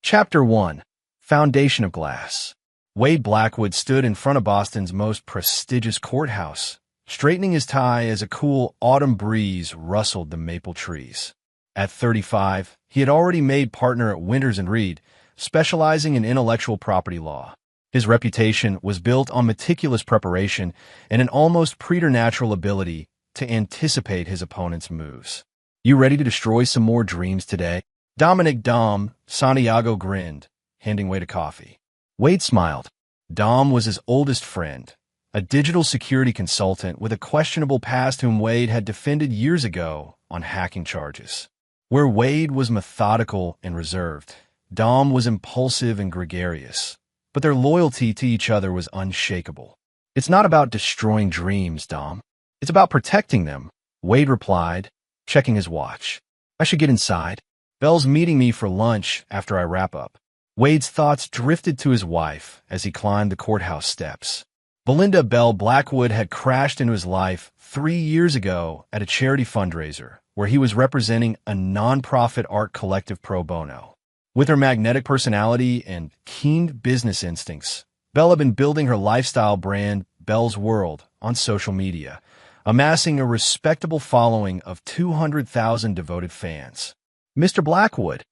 Chapter 1. Foundation of Glass. Wade Blackwood stood in front of Boston's most prestigious courthouse, straightening his tie as a cool autumn breeze rustled the maple trees. At 35, he had already made partner at Winters & Reed, specializing in intellectual property law. His reputation was built on meticulous preparation and an almost preternatural ability to anticipate his opponent's moves. "You ready to destroy some more dreams today?" Dominic "Dom" Santiago grinned, handing Wade a coffee. Wade smiled. Dom was his oldest friend, a digital security consultant with a questionable past whom Wade had defended years ago on hacking charges. Where Wade was methodical and reserved, Dom was impulsive and gregarious, but their loyalty to each other was unshakable. "It's not about destroying dreams, Dom. It's about protecting them," Wade replied, checking his watch. "I should get inside. Belle's meeting me for lunch after I wrap up." Wade's thoughts drifted to his wife as he climbed the courthouse steps. Belinda Bell Blackwood had crashed into his life 3 years ago at a charity fundraiser where he was representing a nonprofit art collective pro bono. With her magnetic personality and keen business instincts, Belle had been building her lifestyle brand, Belle's World, on social media, amassing a respectable following of 200,000 devoted fans. "Mr. Blackwood,"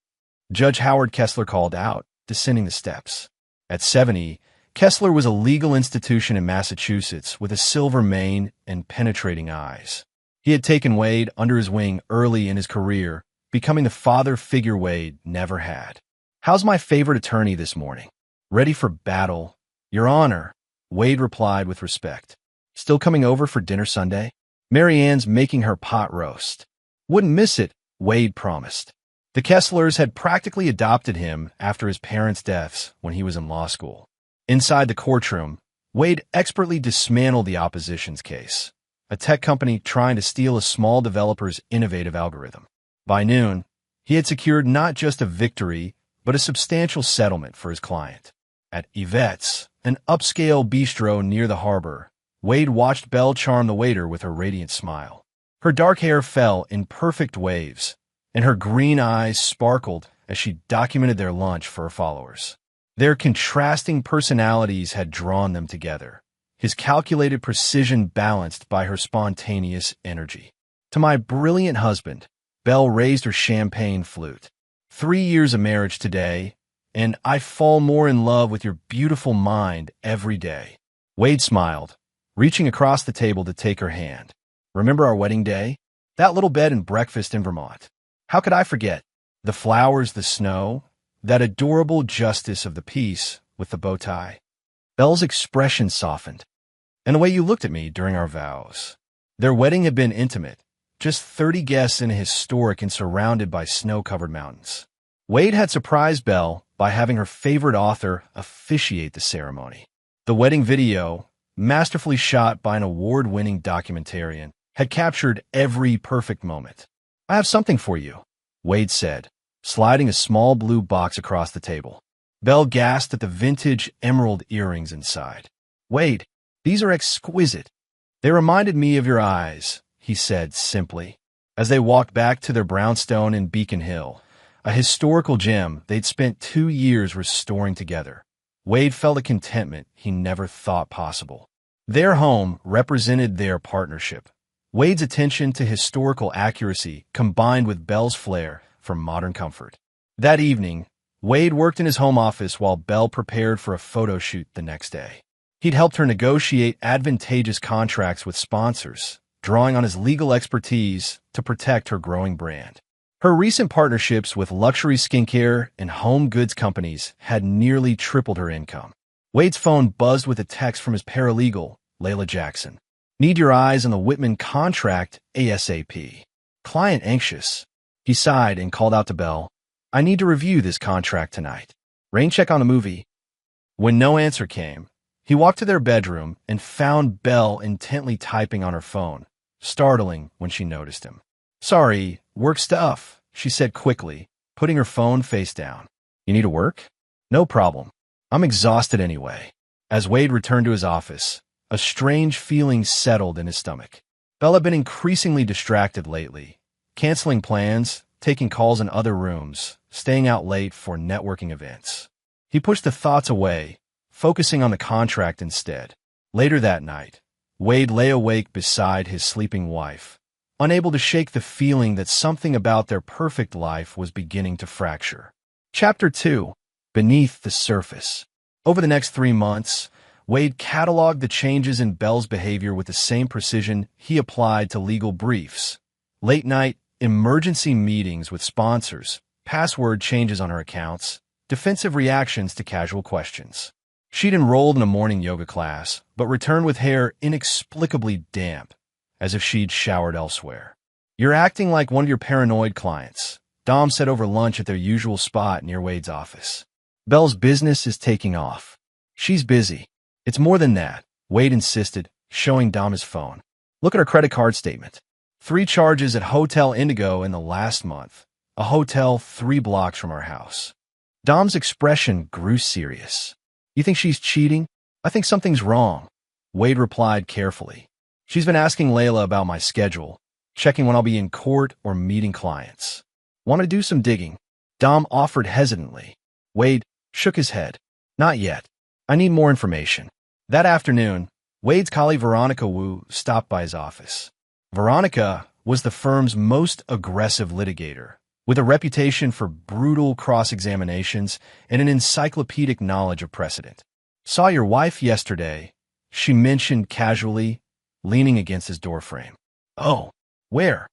Judge Howard Kessler called out, descending the steps. At 70, Kessler was a legal institution in Massachusetts with a silver mane and penetrating eyes. He had taken Wade under his wing early in his career, becoming the father figure Wade never had. "How's my favorite attorney this morning?" "Ready for battle, Your Honor," Wade replied with respect. "Still coming over for dinner Sunday?" "Mary Ann's making her pot roast." "Wouldn't miss it," Wade promised. The Kesslers had practically adopted him after his parents' deaths when he was in law school. Inside the courtroom, Wade expertly dismantled the opposition's case, a tech company trying to steal a small developer's innovative algorithm. By noon, he had secured not just a victory, but a substantial settlement for his client. At Yvette's, an upscale bistro near the harbor, Wade watched Belle charm the waiter with her radiant smile. Her dark hair fell in perfect waves, and her green eyes sparkled as she documented their lunch for her followers. Their contrasting personalities had drawn them together, his calculated precision balanced by her spontaneous energy. "To my brilliant husband," Belle raised her champagne flute. 3 years of marriage today, and I fall more in love with your beautiful mind every day." Wade smiled, reaching across the table to take her hand. "Remember our wedding day? That little bed and breakfast in Vermont? How could I forget? The flowers, the snow, that adorable justice of the peace with the bow tie." Belle's expression softened. "And the way you looked at me during our vows." Their wedding had been intimate, just 30 guests in a historic and surrounded by snow-covered mountains. Wade had surprised Belle by having her favorite author officiate the ceremony. The wedding video, masterfully shot by an award-winning documentarian, had captured every perfect moment. "I have something for you," Wade said, sliding a small blue box across the table. Belle gasped at the vintage emerald earrings inside. "Wade, these are exquisite. They reminded me of your eyes," he said simply, as they walked back to their brownstone in Beacon Hill, a historical gem they'd spent 2 years restoring together. Wade felt a contentment he never thought possible. Their home represented their partnership. Wade's attention to historical accuracy combined with Belle's flair for modern comfort. That evening, Wade worked in his home office while Belle prepared for a photo shoot the next day. He'd helped her negotiate advantageous contracts with sponsors, drawing on his legal expertise to protect her growing brand. Her recent partnerships with luxury skincare and home goods companies had nearly tripled her income. Wade's phone buzzed with a text from his paralegal, Layla Jackson. "Need your eyes on the Whitman contract ASAP. Client anxious." He sighed and called out to Belle, "I need to review this contract tonight. Rain check on the movie." When no answer came, he walked to their bedroom and found Belle intently typing on her phone, startling when she noticed him. "Sorry, work stuff," she said quickly, putting her phone face down. "You need to work?" "No problem. I'm exhausted anyway." As Wade returned to his office, a strange feeling settled in his stomach. Belle had been increasingly distracted lately, canceling plans, taking calls in other rooms, staying out late for networking events. He pushed the thoughts away, focusing on the contract instead. Later that night, Wade lay awake beside his sleeping wife, unable to shake the feeling that something about their perfect life was beginning to fracture. Chapter 2. Beneath the Surface. Over the next 3 months, Wade cataloged the changes in Belle's behavior with the same precision he applied to legal briefs. Late-night emergency meetings with sponsors, password changes on her accounts, defensive reactions to casual questions. She'd enrolled in a morning yoga class, but returned with hair inexplicably damp, as if she'd showered elsewhere. "You're acting like one of your paranoid clients," Dom said over lunch at their usual spot near Wade's office. "Belle's business is taking off. She's busy." "It's more than that," Wade insisted, showing Dom his phone. "Look at her credit card statement. 3 charges at Hotel Indigo in the last month, a hotel 3 blocks from our house." Dom's expression grew serious. "You think she's cheating?" "I think something's wrong," Wade replied carefully. "She's been asking Layla about my schedule, checking when I'll be in court or meeting clients." "Want to do some digging?" Dom offered hesitantly. Wade shook his head. "Not yet. I need more information." That afternoon, Wade's colleague Veronica Wu stopped by his office. Veronica was the firm's most aggressive litigator, with a reputation for brutal cross-examinations and an encyclopedic knowledge of precedent. "Saw your wife yesterday," she mentioned casually, leaning against his doorframe. "Oh, where?"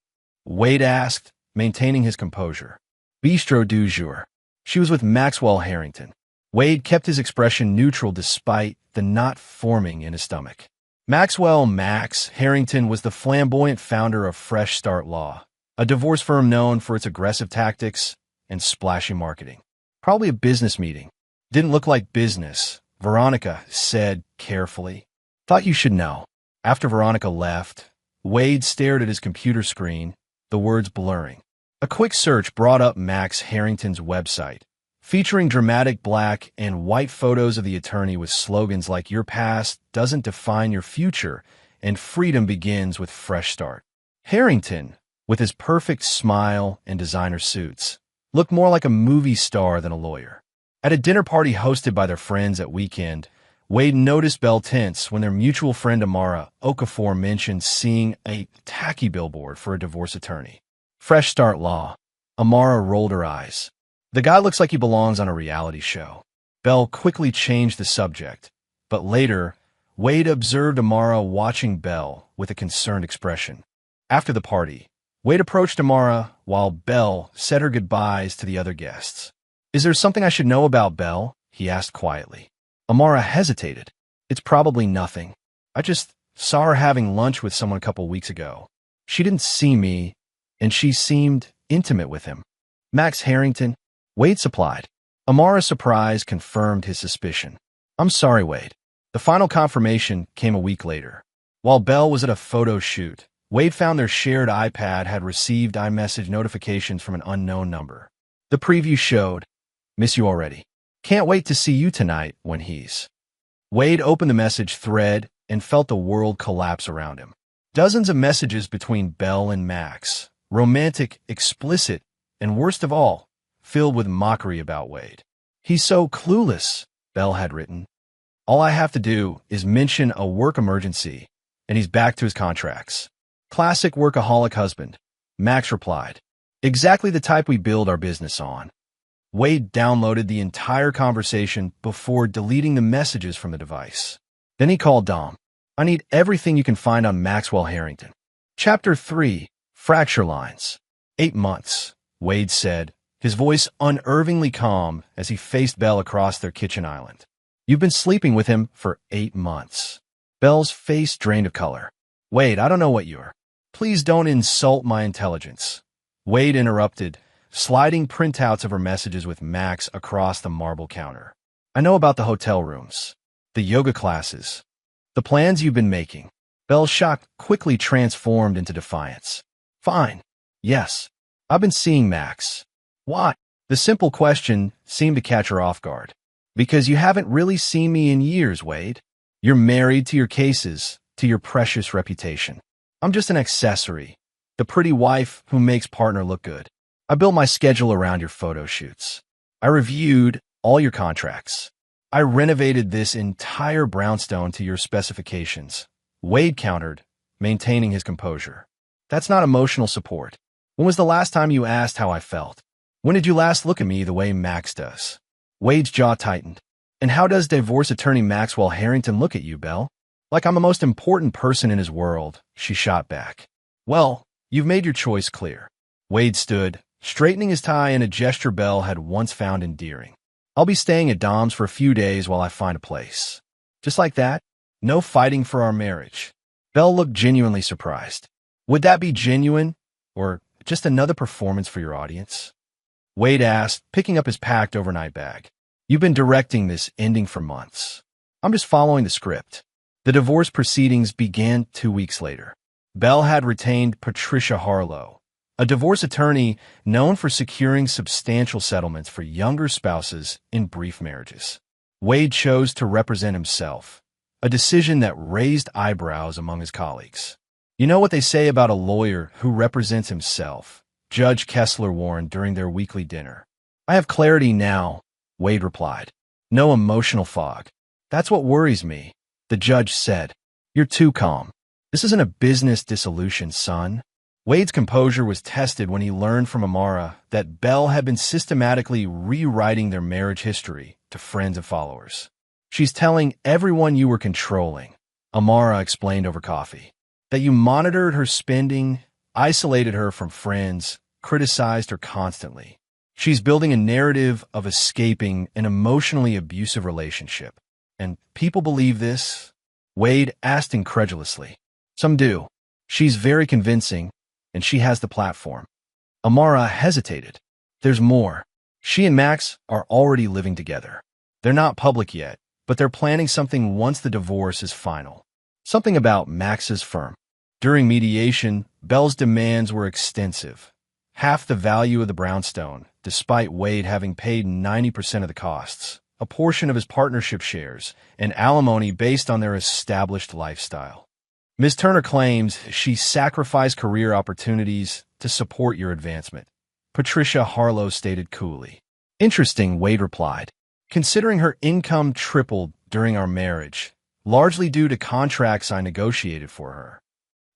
Wade asked, maintaining his composure. "Bistro du jour. She was with Maxwell Harrington." Wade kept his expression neutral despite the knot forming in his stomach. Max Harrington was the flamboyant founder of Fresh Start Law, a divorce firm known for its aggressive tactics and splashy marketing. "Probably a business meeting." "Didn't look like business," Veronica said carefully. "Thought you should know." After Veronica left, Wade stared at his computer screen, the words blurring. A quick search brought up Max Harrington's website, featuring dramatic black and white photos of the attorney with slogans like "Your past doesn't define your future" and "Freedom begins with fresh start." Harrington, with his perfect smile and designer suits, looked more like a movie star than a lawyer. At a dinner party hosted by their friends at weekend, Wade noticed Belle tense when their mutual friend Amara Okafor mentioned seeing a tacky billboard for a divorce attorney. "Fresh Start Law." Amara rolled her eyes. "The guy looks like he belongs on a reality show." Belle quickly changed the subject, but later, Wade observed Amara watching Belle with a concerned expression. After the party, Wade approached Amara while Belle said her goodbyes to the other guests. "Is there something I should know about Belle?" he asked quietly. Amara hesitated. "It's probably nothing. I just saw her having lunch with someone a couple weeks ago. She didn't see me, and she seemed intimate with him." "Max Harrington?" Wade supplied. Amara's surprise confirmed his suspicion. "I'm sorry, Wade." The final confirmation came a week later. While Belle was at a photo shoot, Wade found their shared iPad had received iMessage notifications from an unknown number. The preview showed, "Miss you already. Can't wait to see you tonight when he's." Wade opened the message thread and felt the world collapse around him. Dozens of messages between Belle and Max, romantic, explicit, and worst of all, filled with mockery about Wade. "He's so clueless," Belle had written. "All I have to do is mention a work emergency, and he's back to his contracts." "Classic workaholic husband," Max replied. "Exactly the type we build our business on." Wade downloaded the entire conversation before deleting the messages from the device. Then he called Dom. "I need everything you can find on Maxwell Harrington." Chapter 3. Fracture Lines. 8 months, Wade said, his voice unnervingly calm as he faced Belle across their kitchen island. "You've been sleeping with him for 8 months. Belle's face drained of color. "Wade, I don't know what you're—" "Please don't insult my intelligence," Wade interrupted, sliding printouts of her messages with Max across the marble counter. "I know about the hotel rooms, the yoga classes, the plans you've been making." Belle's shock quickly transformed into defiance. "Fine. Yes. I've been seeing Max." "Why?" The simple question seemed to catch her off guard. "Because you haven't really seen me in years, Wade. You're married to your cases, to your precious reputation. I'm just an accessory, the pretty wife who makes partner look good." I built my schedule around your photo shoots. I reviewed all your contracts. I renovated this entire brownstone to your specifications. Wade countered, maintaining his composure. That's not emotional support. When was the last time you asked how I felt? When did you last look at me the way Max does? Wade's jaw tightened. And how does divorce attorney Maxwell Harrington look at you, Belle? Like I'm the most important person in his world, she shot back. Well, you've made your choice clear. Wade stood, straightening his tie in a gesture Belle had once found endearing. I'll be staying at Dom's for a few days while I find a place. Just like that? No fighting for our marriage. Belle looked genuinely surprised. Would that be genuine, or just another performance for your audience? Wade asked, picking up his packed overnight bag. You've been directing this ending for months. I'm just following the script. The divorce proceedings began 2 weeks later. Belle had retained Patricia Harlow, a divorce attorney known for securing substantial settlements for younger spouses in brief marriages. Wade chose to represent himself, a decision that raised eyebrows among his colleagues. You know what they say about a lawyer who represents himself, Judge Kessler warned during their weekly dinner. I have clarity now, Wade replied. No emotional fog. That's what worries me, the judge said. You're too calm. This isn't a business dissolution, son. Wade's composure was tested when he learned from Amara that Belle had been systematically rewriting their marriage history to friends and followers. She's telling everyone you were controlling, Amara explained over coffee. That you monitored her spending, isolated her from friends, criticized her constantly. She's building a narrative of escaping an emotionally abusive relationship. And people believe this? Wade asked incredulously. Some do. She's very convincing, and she has the platform. Amara hesitated. There's more. She and Max are already living together. They're not public yet, but they're planning something once the divorce is final. Something about Max's firm. During mediation, Belle's demands were extensive. Half the value of the brownstone, despite Wade having paid 90% of the costs, a portion of his partnership shares, and alimony based on their established lifestyle. Ms. Turner claims she sacrificed career opportunities to support your advancement, Patricia Harlow stated coolly. Interesting, Wade replied. Considering her income tripled during our marriage, largely due to contracts I negotiated for her.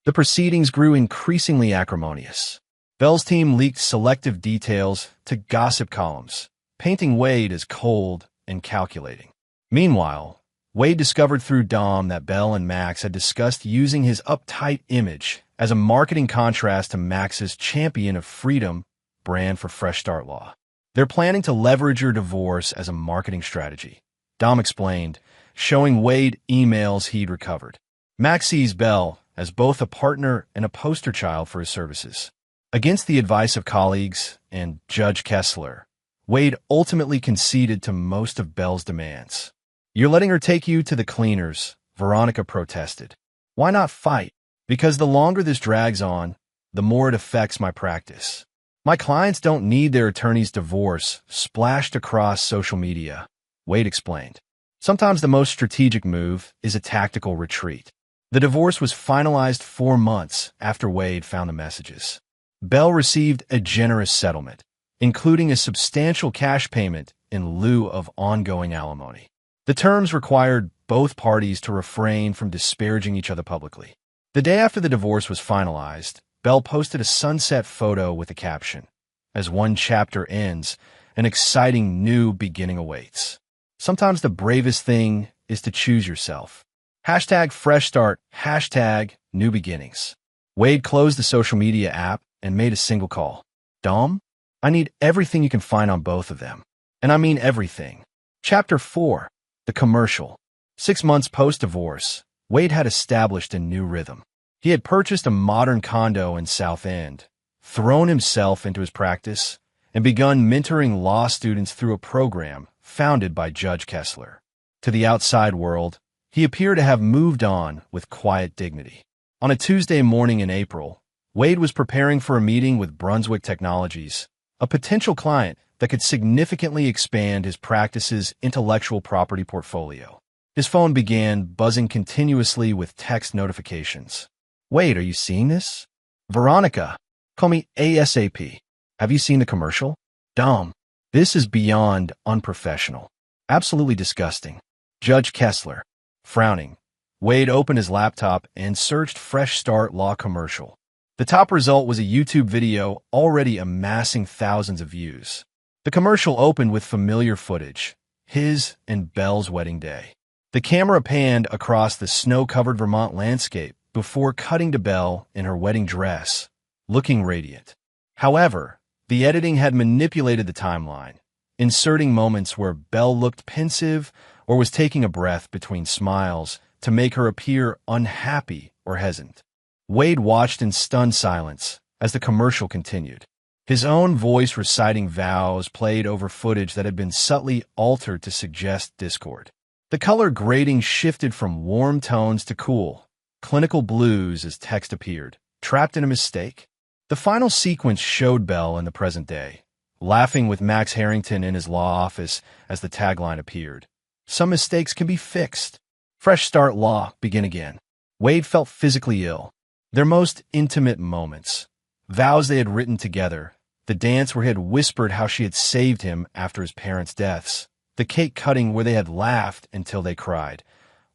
The proceedings grew increasingly acrimonious. Belle's team leaked selective details to gossip columns, painting Wade as cold and calculating. Meanwhile, Wade discovered through Dom that Belle and Max had discussed using his uptight image as a marketing contrast to Max's champion of freedom brand for Fresh Start Law. They're planning to leverage your divorce as a marketing strategy, Dom explained, showing Wade emails he'd recovered. Max sees Belle as both a partner and a poster child for his services. Against the advice of colleagues and Judge Kessler, Wade ultimately conceded to most of Belle's demands. You're letting her take you to the cleaners, Veronica protested. Why not fight? Because the longer this drags on, the more it affects my practice. My clients don't need their attorney's divorce splashed across social media, Wade explained. Sometimes the most strategic move is a tactical retreat. The divorce was finalized 4 months after Wade found the messages. Belle received a generous settlement, including a substantial cash payment in lieu of ongoing alimony. The terms required both parties to refrain from disparaging each other publicly. The day after the divorce was finalized, Belle posted a sunset photo with a caption, "As one chapter ends, an exciting new beginning awaits." Sometimes the bravest thing is to choose yourself. Hashtag fresh start, hashtag new beginnings. Wade closed the social media app and made a single call. Dom, I need everything you can find on both of them. And I mean everything. Chapter 4, the commercial. 6 months post-divorce, Wade had established a new rhythm. He had purchased a modern condo in South End, thrown himself into his practice, and begun mentoring law students through a program founded by Judge Kessler. To the outside world, he appeared to have moved on with quiet dignity. On a Tuesday morning in April, Wade was preparing for a meeting with Brunswick Technologies, a potential client that could significantly expand his practice's intellectual property portfolio. His phone began buzzing continuously with text notifications. Wade, are you seeing this? Veronica, call me ASAP. Have you seen the commercial? Dumb. This is beyond unprofessional. Absolutely disgusting. Judge Kessler. Frowning. Wade opened his laptop and searched Fresh Start Law commercial. The top result was a YouTube video already amassing thousands of views. The commercial opened with familiar footage, his and Belle's wedding day. The camera panned across the snow-covered Vermont landscape before cutting to Belle in her wedding dress, looking radiant. However, the editing had manipulated the timeline, inserting moments where Belle looked pensive or was taking a breath between smiles to make her appear unhappy or hesitant. Wade watched in stunned silence as the commercial continued. His own voice reciting vows played over footage that had been subtly altered to suggest discord. The color grading shifted from warm tones to cool, clinical blues as text appeared, trapped in a mistake. The final sequence showed Belle in the present day, laughing with Max Harrington in his law office as the tagline appeared. Some mistakes can be fixed. Fresh Start Law, begin again. Wade felt physically ill. Their most intimate moments, vows they had written together, the dance where he had whispered how she had saved him after his parents' deaths, the cake cutting where they had laughed until they cried,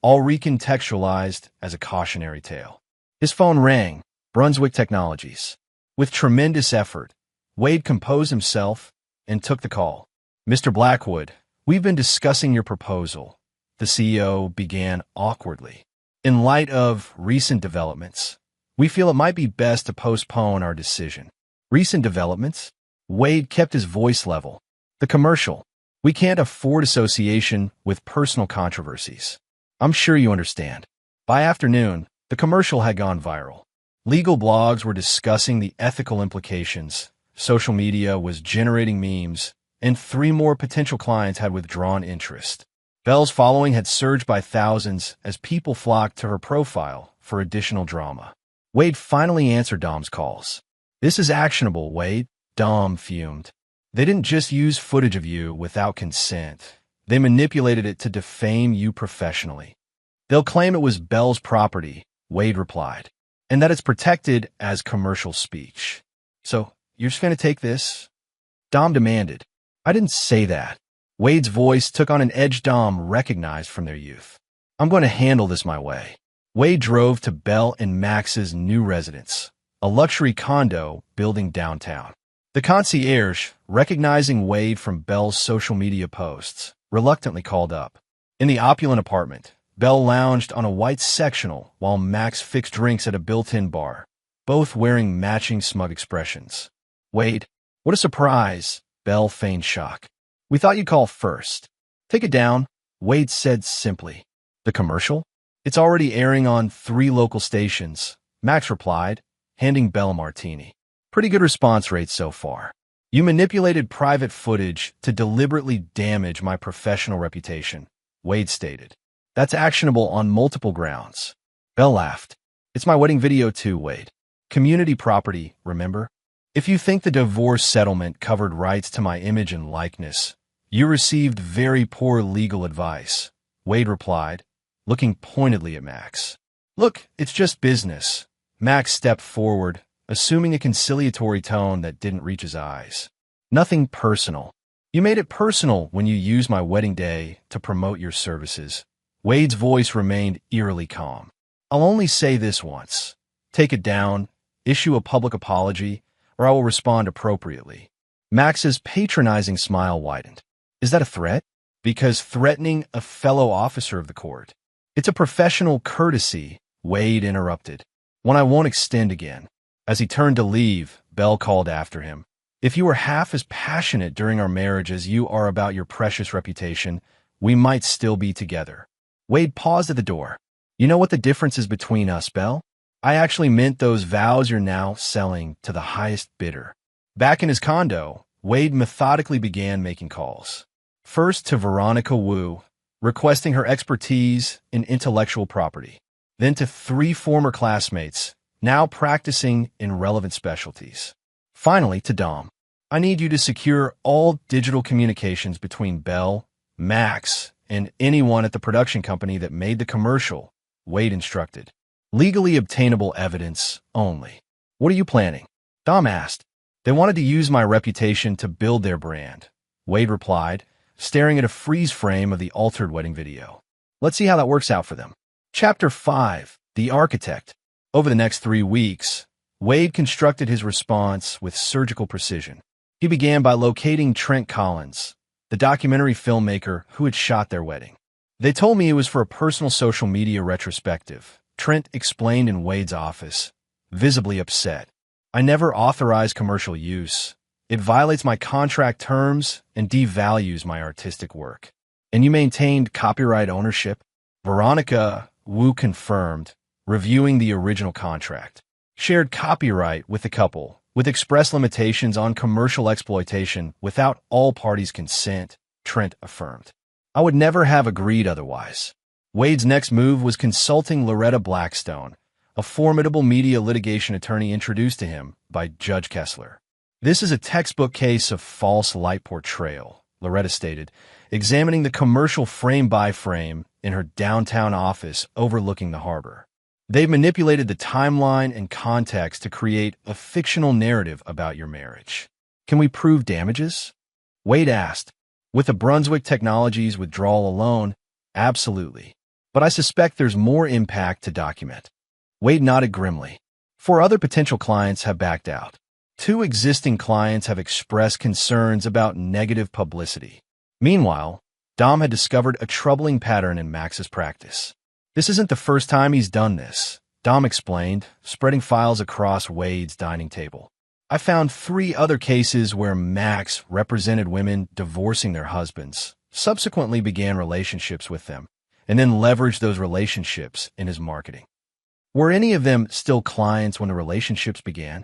all recontextualized as a cautionary tale. His phone rang, Brunswick Technologies. With tremendous effort, Wade composed himself and took the call. Mr. Blackwood, we've been discussing your proposal, the CEO began awkwardly. In light of recent developments, we feel it might be best to postpone our decision. Recent developments? Wade kept his voice level. The commercial. We can't afford association with personal controversies. I'm sure you understand. By afternoon, the commercial had gone viral. Legal blogs were discussing the ethical implications, social media was generating memes, and 3 more potential clients had withdrawn interest. Belle's following had surged by thousands as people flocked to her profile for additional drama. Wade finally answered Dom's calls. This is actionable, Wade, Dom fumed. They didn't just use footage of you without consent. They manipulated it to defame you professionally. They'll claim it was Belle's property, Wade replied, and that it's protected as commercial speech. So, you're just going to take this? Dom demanded. I didn't say that. Wade's voice took on an edge Dom recognized from their youth. I'm going to handle this my way. Wade drove to Belle and Max's new residence, a luxury condo building downtown. The concierge, recognizing Wade from Belle's social media posts, reluctantly called up. In the opulent apartment, Belle lounged on a white sectional while Max fixed drinks at a built-in bar, both wearing matching smug expressions. Wade, what a surprise, Belle feigned shock. We thought you'd call first. Take it down, Wade said simply. The commercial? It's already airing on 3 local stations, Max replied, handing Belle a martini. Pretty good response rate so far. You manipulated private footage to deliberately damage my professional reputation, Wade stated. That's actionable on multiple grounds. Belle laughed. It's my wedding video too, Wade. Community property, remember? If you think the divorce settlement covered rights to my image and likeness, you received very poor legal advice, Wade replied, looking pointedly at Max. Look, it's just business. Max stepped forward, assuming a conciliatory tone that didn't reach his eyes. Nothing personal. You made it personal when you used my wedding day to promote your services. Wade's voice remained eerily calm. I'll only say this once. Take it down, issue a public apology, or I will respond appropriately. Max's patronizing smile widened. Is that a threat? Because threatening a fellow officer of the court. It's a professional courtesy, Wade interrupted. One I won't extend again. As he turned to leave, Belle called after him. If you were half as passionate during our marriage as you are about your precious reputation, we might still be together. Wade paused at the door. You know what the difference is between us, Belle? I actually meant those vows you're now selling to the highest bidder. Back in his condo, Wade methodically began making calls. First to Veronica Wu, requesting her expertise in intellectual property. Then to 3 former classmates, now practicing in relevant specialties. Finally to Dom. I need you to secure all digital communications between Belle, Max, and anyone at the production company that made the commercial, Wade instructed. Legally obtainable evidence only. What are you planning? Dom asked. They wanted to use my reputation to build their brand. Wade replied, staring at a freeze frame of the altered wedding video. Let's see how that works out for them. Chapter 5. The Architect. Over the next 3 weeks, Wade constructed his response with surgical precision. He began by locating Trent Collins, the documentary filmmaker who had shot their wedding. They told me it was for a personal social media retrospective, Trent explained in Wade's office, visibly upset. I never authorized commercial use. It violates my contract terms and devalues my artistic work. And you maintained copyright ownership? Veronica Wu confirmed, reviewing the original contract. Shared copyright with the couple, with express limitations on commercial exploitation without all parties' consent, Trent affirmed. I would never have agreed otherwise. Wade's next move was consulting Loretta Blackstone, a formidable media litigation attorney introduced to him by Judge Kessler. This is a textbook case of false light portrayal, Loretta stated, examining the commercial frame by frame in her downtown office overlooking the harbor. They've manipulated the timeline and context to create a fictional narrative about your marriage. Can we prove damages? Wade asked. With the Brunswick Technologies withdrawal alone, absolutely. But I suspect there's more impact to document. Wade nodded grimly. 4 other potential clients have backed out. 2 existing clients have expressed concerns about negative publicity. Meanwhile, Dom had discovered a troubling pattern in Max's practice. This isn't the first time he's done this, Dom explained, spreading files across Wade's dining table. I found 3 other cases where Max represented women divorcing their husbands, subsequently began relationships with them, and then leveraged those relationships in his marketing. Were any of them still clients when the relationships began?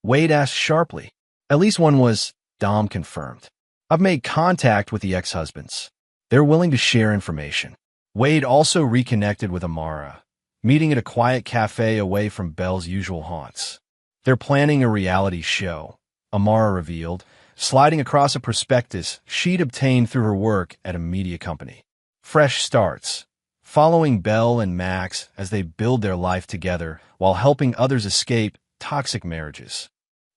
Wade asked sharply. At least one was, Dom confirmed. I've made contact with the ex-husbands. They're willing to share information. Wade also reconnected with Amara, meeting at a quiet cafe away from Belle's usual haunts. They're planning a reality show, Amara revealed, sliding across a prospectus she'd obtained through her work at a media company. Fresh starts, following Belle and Max as they build their life together while helping others escape toxic marriages.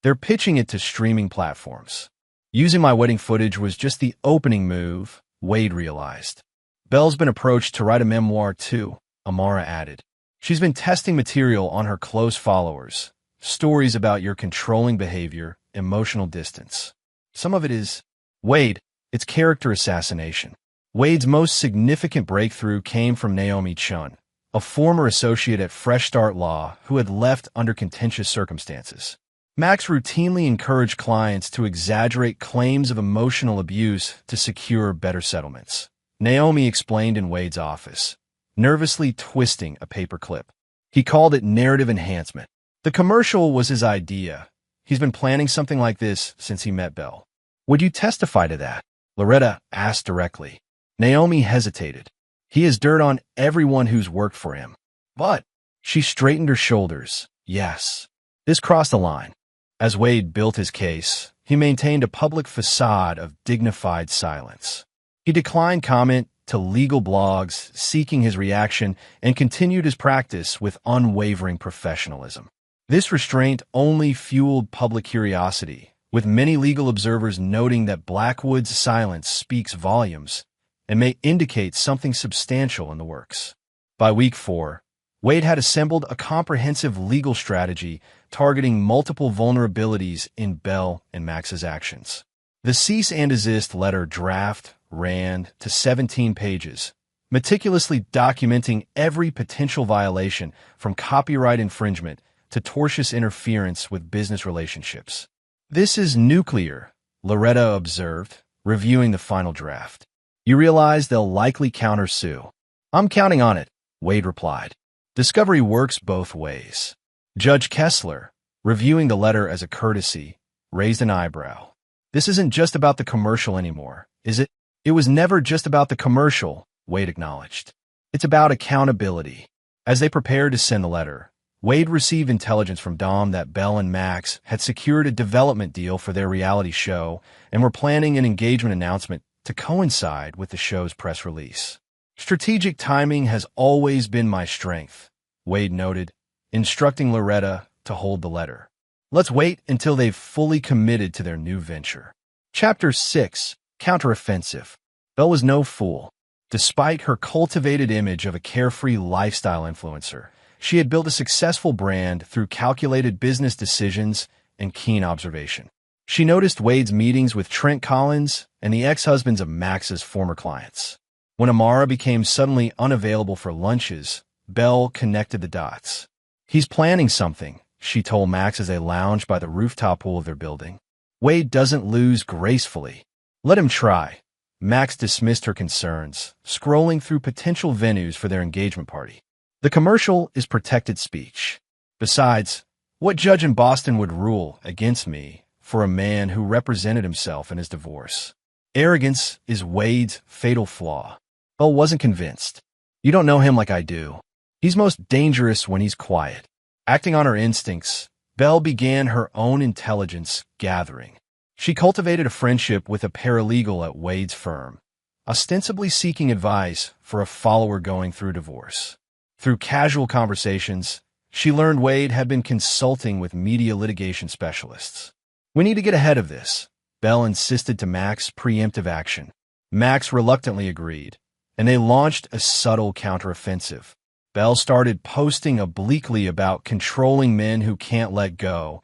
They're pitching it to streaming platforms. Using my wedding footage was just the opening move, Wade realized. Belle's been approached to write a memoir too, Amara added. She's been testing material on her close followers, stories about your controlling behavior, emotional distance. Some of it is, Wade, it's character assassination. Wade's most significant breakthrough came from Naomi Chun, a former associate at Fresh Start Law who had left under contentious circumstances. Max routinely encouraged clients to exaggerate claims of emotional abuse to secure better settlements. Naomi explained in Wade's office, nervously twisting a paperclip. He called it narrative enhancement. The commercial was his idea. He's been planning something like this since he met Belle. Would you testify to that? Loretta asked directly. Naomi hesitated. He has dirt on everyone who's worked for him. But she straightened her shoulders. Yes. This crossed the line. As Wade built his case, he maintained a public facade of dignified silence. He declined comment to legal blogs seeking his reaction and continued his practice with unwavering professionalism. This restraint only fueled public curiosity, with many legal observers noting that Blackwood's silence speaks volumes and may indicate something substantial in the works. By week 4, Wade had assembled a comprehensive legal strategy targeting multiple vulnerabilities in Belle and Max's actions. The cease and desist letter draft ran to 17 pages, meticulously documenting every potential violation from copyright infringement to tortious interference with business relationships. This is nuclear, Loretta observed, reviewing the final draft. You realize they'll likely countersue. I'm counting on it, Wade replied. Discovery works both ways. Judge Kessler, reviewing the letter as a courtesy, raised an eyebrow. This isn't just about the commercial anymore, is it? It was never just about the commercial, Wade acknowledged. It's about accountability. As they prepared to send the letter, Wade received intelligence from Dom that Belle and Max had secured a development deal for their reality show and were planning an engagement announcement to coincide with the show's press release. Strategic timing has always been my strength, Wade noted, instructing Loretta to hold the letter. Let's wait until they've fully committed to their new venture. Chapter 6. Counteroffensive. Belle was no fool. Despite her cultivated image of a carefree lifestyle influencer, she had built a successful brand through calculated business decisions and keen observation. She noticed Wade's meetings with Trent Collins and the ex-husbands of Max's former clients. When Amara became suddenly unavailable for lunches, Belle connected the dots. "He's planning something," she told Max as they lounged by the rooftop pool of their building. "Wade doesn't lose gracefully. Let him try." Max dismissed her concerns, scrolling through potential venues for their engagement party. "The commercial is protected speech. Besides, what judge in Boston would rule against me for a man who represented himself in his divorce? Arrogance is Wade's fatal flaw." Belle wasn't convinced. "You don't know him like I do. He's most dangerous when he's quiet." Acting on her instincts, Belle began her own intelligence gathering. She cultivated a friendship with a paralegal at Wade's firm, ostensibly seeking advice for a follower going through divorce. Through casual conversations, she learned Wade had been consulting with media litigation specialists. "We need to get ahead of this," Belle insisted to Max preemptive action. Max reluctantly agreed, and they launched a subtle counteroffensive. Belle started posting obliquely about controlling men who can't let go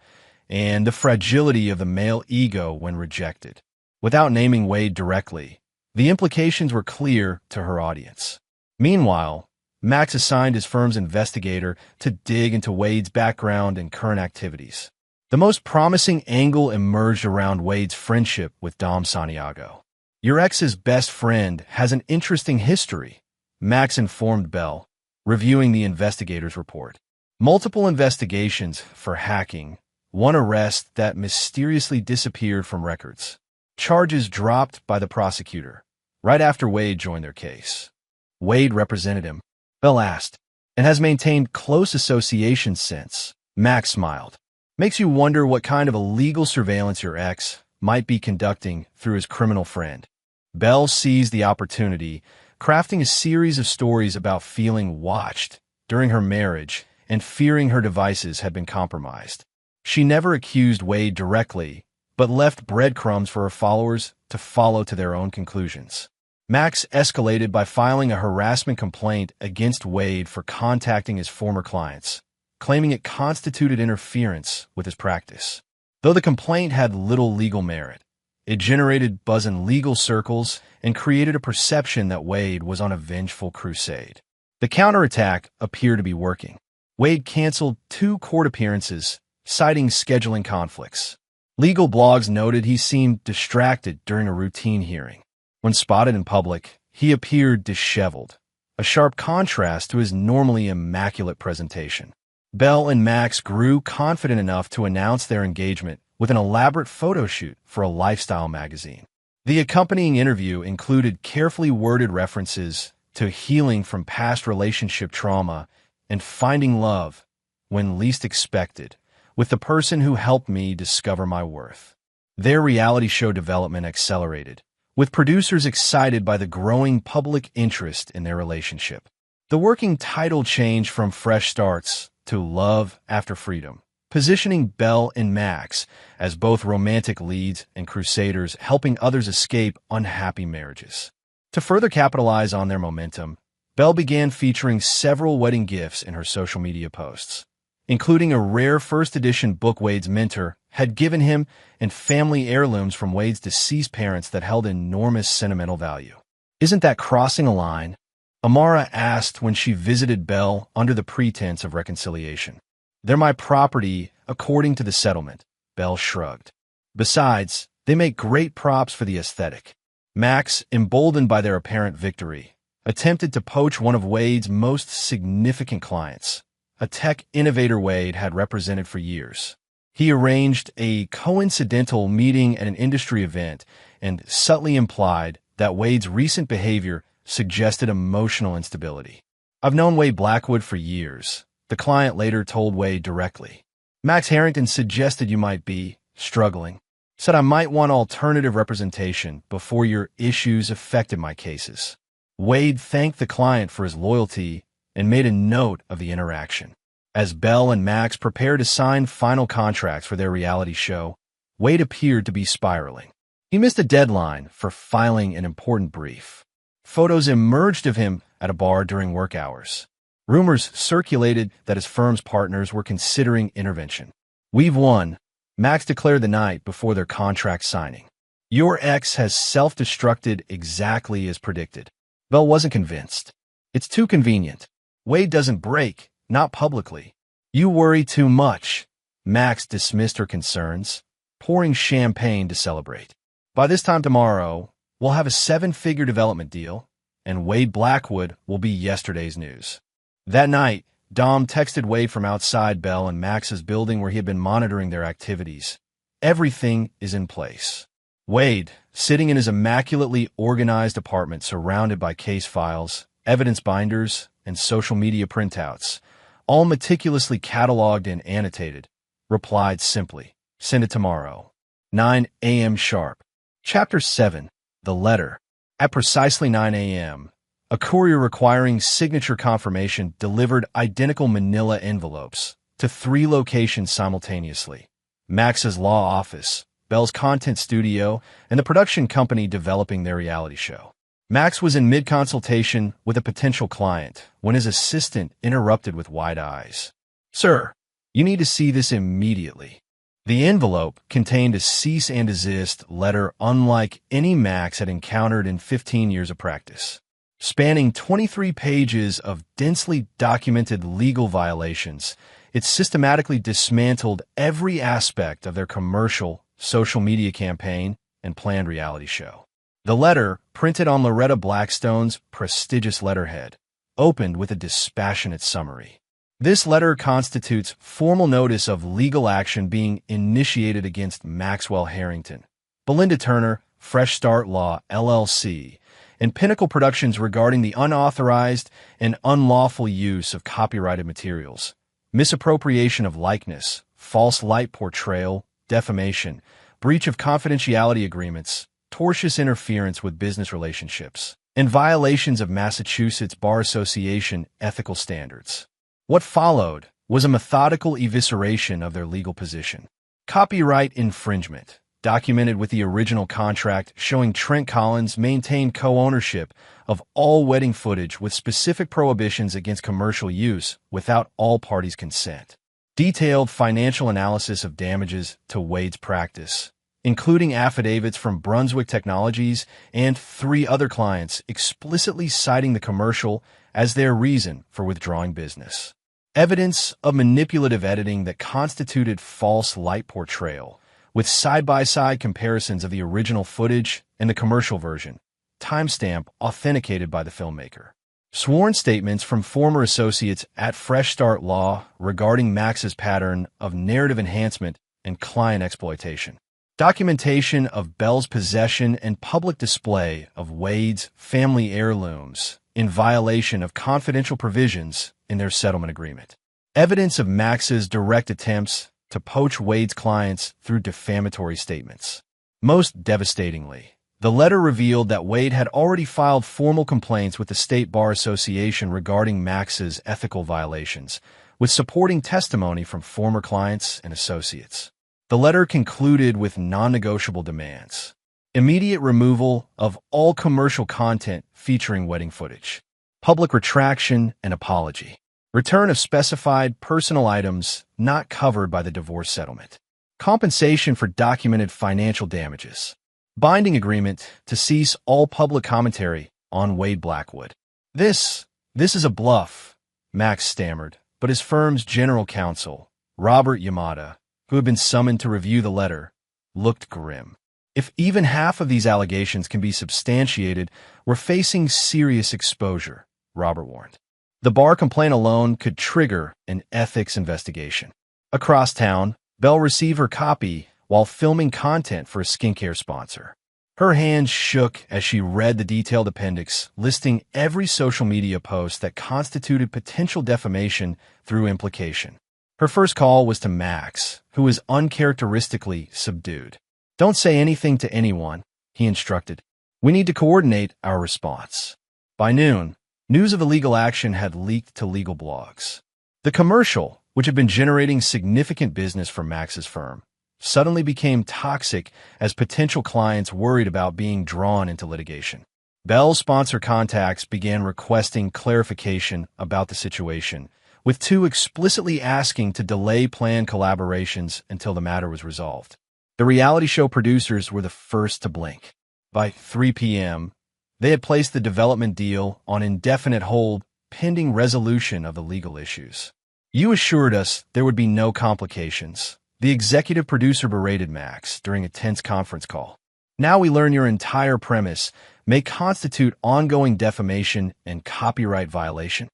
and the fragility of the male ego when rejected. Without naming Wade directly, the implications were clear to her audience. Meanwhile, Max assigned his firm's investigator to dig into Wade's background and current activities. The most promising angle emerged around Wade's friendship with Dom Santiago. "Your ex's best friend has an interesting history," Max informed Belle, reviewing the investigator's report. "Multiple investigations for hacking, one arrest that mysteriously disappeared from records. Charges dropped by the prosecutor right after Wade joined their case." "Wade represented him?" Belle asked. "And has maintained close association since." Max smiled. "Makes you wonder what kind of illegal surveillance your ex might be conducting through his criminal friend." Belle seized the opportunity, crafting a series of stories about feeling watched during her marriage and fearing her devices had been compromised. She never accused Wade directly, but left breadcrumbs for her followers to follow to their own conclusions. Max escalated by filing a harassment complaint against Wade for contacting his former clients, claiming it constituted interference with his practice. Though the complaint had little legal merit, it generated buzz in legal circles and created a perception that Wade was on a vengeful crusade. The counterattack appeared to be working. Wade canceled 2 court appearances, citing scheduling conflicts. Legal blogs noted he seemed distracted during a routine hearing. When spotted in public, he appeared disheveled, a sharp contrast to his normally immaculate presentation. Belle and Max grew confident enough to announce their engagement with an elaborate photo shoot for a lifestyle magazine. The accompanying interview included carefully worded references to healing from past relationship trauma and finding love, when least expected, with the person who helped me discover my worth. Their reality show development accelerated, with producers excited by the growing public interest in their relationship. The working title changed from Fresh Starts to Love After Freedom, positioning Belle and Max as both romantic leads and crusaders helping others escape unhappy marriages. To further capitalize on their momentum, Belle began featuring several wedding gifts in her social media posts, including a rare first-edition book Wade's mentor had given him and family heirlooms from Wade's deceased parents that held enormous sentimental value. "Isn't that crossing a line?" Amara asked when she visited Belle under the pretense of reconciliation. "They're my property according to the settlement," Belle shrugged. "Besides, they make great props for the aesthetic." Max, emboldened by their apparent victory, attempted to poach one of Wade's most significant clients, a tech innovator Wade had represented for years. He arranged a coincidental meeting at an industry event and subtly implied that Wade's recent behavior suggested emotional instability. "I've known Wade Blackwood for years," the client later told Wade directly. "Max Harrington suggested you might be struggling. Said I might want alternative representation before your issues affected my cases." Wade thanked the client for his loyalty and made a note of the interaction. As Belle and Max prepared to sign final contracts for their reality show, Wade appeared to be spiraling. He missed a deadline for filing an important brief. Photos emerged of him at a bar during work hours. Rumors circulated that his firm's partners were considering intervention. "We've won," Max declared the night before their contract signing. "Your ex has self-destructed exactly as predicted." Belle wasn't convinced. "It's too convenient. Wade doesn't break, not publicly." "You worry too much." Max dismissed her concerns, pouring champagne to celebrate. "By this time tomorrow, we'll have a 7-figure development deal, and Wade Blackwood will be yesterday's news." That night, Dom texted Wade from outside Belle and Max's building where he had been monitoring their activities. "Everything is in place." Wade, sitting in his immaculately organized apartment surrounded by case files, evidence binders, and social media printouts, all meticulously cataloged and annotated, replied simply, "Send it tomorrow. 9 a.m. sharp." Chapter 7. The Letter. At precisely 9 a.m., a courier requiring signature confirmation delivered identical manila envelopes to 3 locations simultaneously: Max's law office, Belle's content studio, and the production company developing their reality show. Max was in mid-consultation with a potential client when his assistant interrupted with wide eyes. "Sir, you need to see this immediately." The envelope contained a cease and desist letter unlike any Max had encountered in 15 years of practice. Spanning 23 pages of densely documented legal violations, it systematically dismantled every aspect of their commercial, social media campaign, and planned reality show. The letter, printed on Loretta Blackstone's prestigious letterhead, opened with a dispassionate summary. This letter constitutes formal notice of legal action being initiated against Maxwell Harrington, Belinda Turner, Fresh Start Law, LLC, and Pinnacle Productions regarding the unauthorized and unlawful use of copyrighted materials, misappropriation of likeness, false light portrayal, defamation, breach of confidentiality agreements, tortious interference with business relationships, and violations of Massachusetts Bar Association ethical standards. What followed was a methodical evisceration of their legal position. Copyright infringement, documented with the original contract showing Trent Collins maintained co-ownership of all wedding footage with specific prohibitions against commercial use without all parties' consent. Detailed financial analysis of damages to Wade's practice, including affidavits from Brunswick Technologies and 3 other clients explicitly citing the commercial as their reason for withdrawing business. Evidence of manipulative editing that constituted false light portrayal, with side-by-side comparisons of the original footage and the commercial version, timestamp authenticated by the filmmaker. Sworn statements from former associates at Fresh Start Law regarding Max's pattern of narrative enhancement and client exploitation. Documentation of Belle's possession and public display of Wade's family heirlooms in violation of confidential provisions in their settlement agreement. Evidence of Max's direct attempts to poach Wade's clients through defamatory statements. Most devastatingly, the letter revealed that Wade had already filed formal complaints with the State Bar Association regarding Max's ethical violations, with supporting testimony from former clients and associates. The letter concluded with non-negotiable demands: immediate removal of all commercial content featuring wedding footage, public retraction and apology, return of specified personal items not covered by the divorce settlement, compensation for documented financial damages, binding agreement to cease all public commentary on Wade Blackwood. This is a bluff," Max stammered, but his firm's general counsel, Robert Yamada, who had been summoned to review the letter, looked grim. "If even half of these allegations can be substantiated, we're facing serious exposure," Robert warned. The bar complaint alone could trigger an ethics investigation. Across town, Belle received her copy while filming content for a skincare sponsor. Her hands shook as she read the detailed appendix listing every social media post that constituted potential defamation through implication. Her first call was to Max, who was uncharacteristically subdued. "Don't say anything to anyone," he instructed. "We need to coordinate our response." By noon, news of the legal action had leaked to legal blogs. The commercial, which had been generating significant business for Max's firm, suddenly became toxic as potential clients worried about being drawn into litigation. Bell's sponsor contacts began requesting clarification about the situation, with two explicitly asking to delay planned collaborations until the matter was resolved. The reality show producers were the first to blink. By 3 p.m., they had placed the development deal on indefinite hold pending resolution of the legal issues. "You assured us there would be no complications," the executive producer berated Max during a tense conference call. "Now we learn your entire premise may constitute ongoing defamation and copyright violation."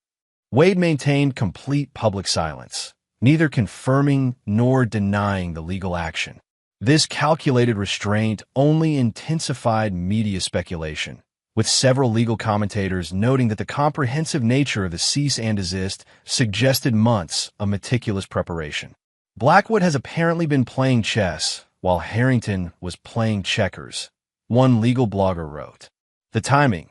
Wade maintained complete public silence, neither confirming nor denying the legal action. This calculated restraint only intensified media speculation, with several legal commentators noting that the comprehensive nature of the cease and desist suggested months of meticulous preparation. "Blackwood has apparently been playing chess while Harrington was playing checkers," one legal blogger wrote. The timing,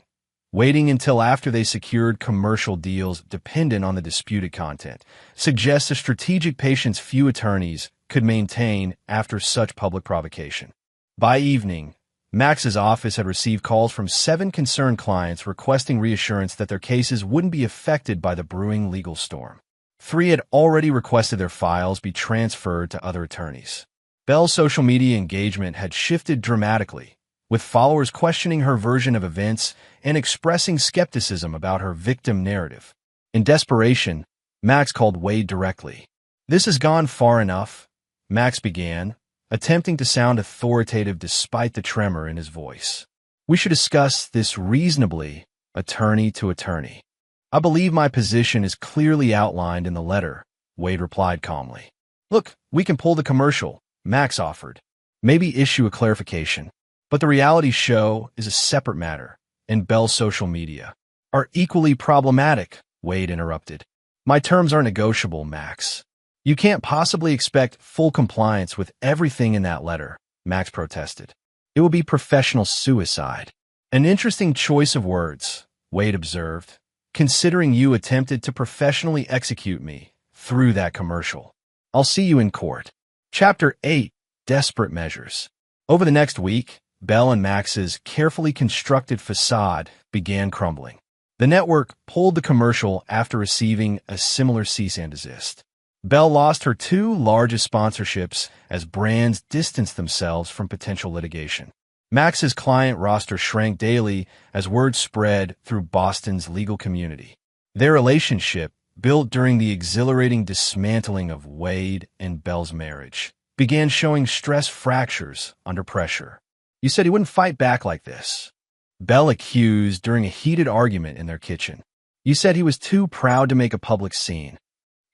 waiting until after they secured commercial deals dependent on the disputed content, suggests a strategic patience few attorneys could maintain after such public provocation. By evening, Max's office had received calls from 7 concerned clients requesting reassurance that their cases wouldn't be affected by the brewing legal storm. 3 had already requested their files be transferred to other attorneys. Bell's social media engagement had shifted dramatically, with followers questioning her version of events and expressing skepticism about her victim narrative. In desperation, Max called Wade directly. "This has gone far enough," Max began, attempting to sound authoritative despite the tremor in his voice. "We should discuss this reasonably, attorney to attorney." "I believe my position is clearly outlined in the letter," Wade replied calmly. "Look, we can pull the commercial," Max offered. "Maybe issue a clarification. But the reality show is a separate matter, and Bell's social media are equally problematic," Wade interrupted. "My terms are negotiable, Max." "You can't possibly expect full compliance with everything in that letter," Max protested. "It would be professional suicide." "An interesting choice of words," Wade observed, "considering you attempted to professionally execute me through that commercial. I'll see you in court." Chapter 8: Desperate Measures. Over the next week, Bell and Max's carefully constructed facade began crumbling. The network pulled the commercial after receiving a similar cease and desist. Bell lost her 2 largest sponsorships as brands distanced themselves from potential litigation. Max's client roster shrank daily as word spread through Boston's legal community. Their relationship, built during the exhilarating dismantling of Wade and Bell's marriage, began showing stress fractures under pressure. "You said he wouldn't fight back like this," Bell accused during a heated argument in their kitchen. "You said he was too proud to make a public scene.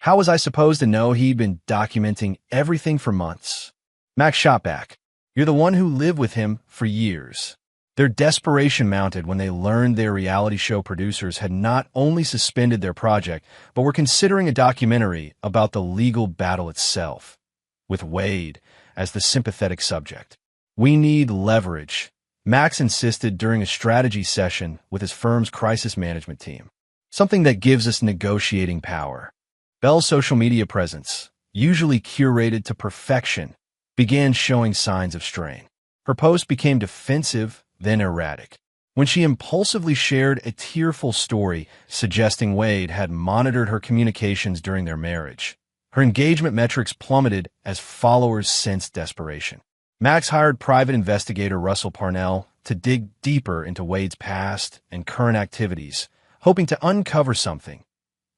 How was I supposed to know he'd been documenting everything for months?" Max shot back. "You're the one who lived with him for years." Their desperation mounted when they learned their reality show producers had not only suspended their project, but were considering a documentary about the legal battle itself, with Wade as the sympathetic subject. "We need leverage," Max insisted during a strategy session with his firm's crisis management team. "Something that gives us negotiating power." Bell's social media presence, usually curated to perfection, began showing signs of strain. Her posts became defensive, then erratic. When she impulsively shared a tearful story suggesting Wade had monitored her communications during their marriage, her engagement metrics plummeted as followers sensed desperation. Max hired private investigator Russell Parnell to dig deeper into Wade's past and current activities, hoping to uncover something,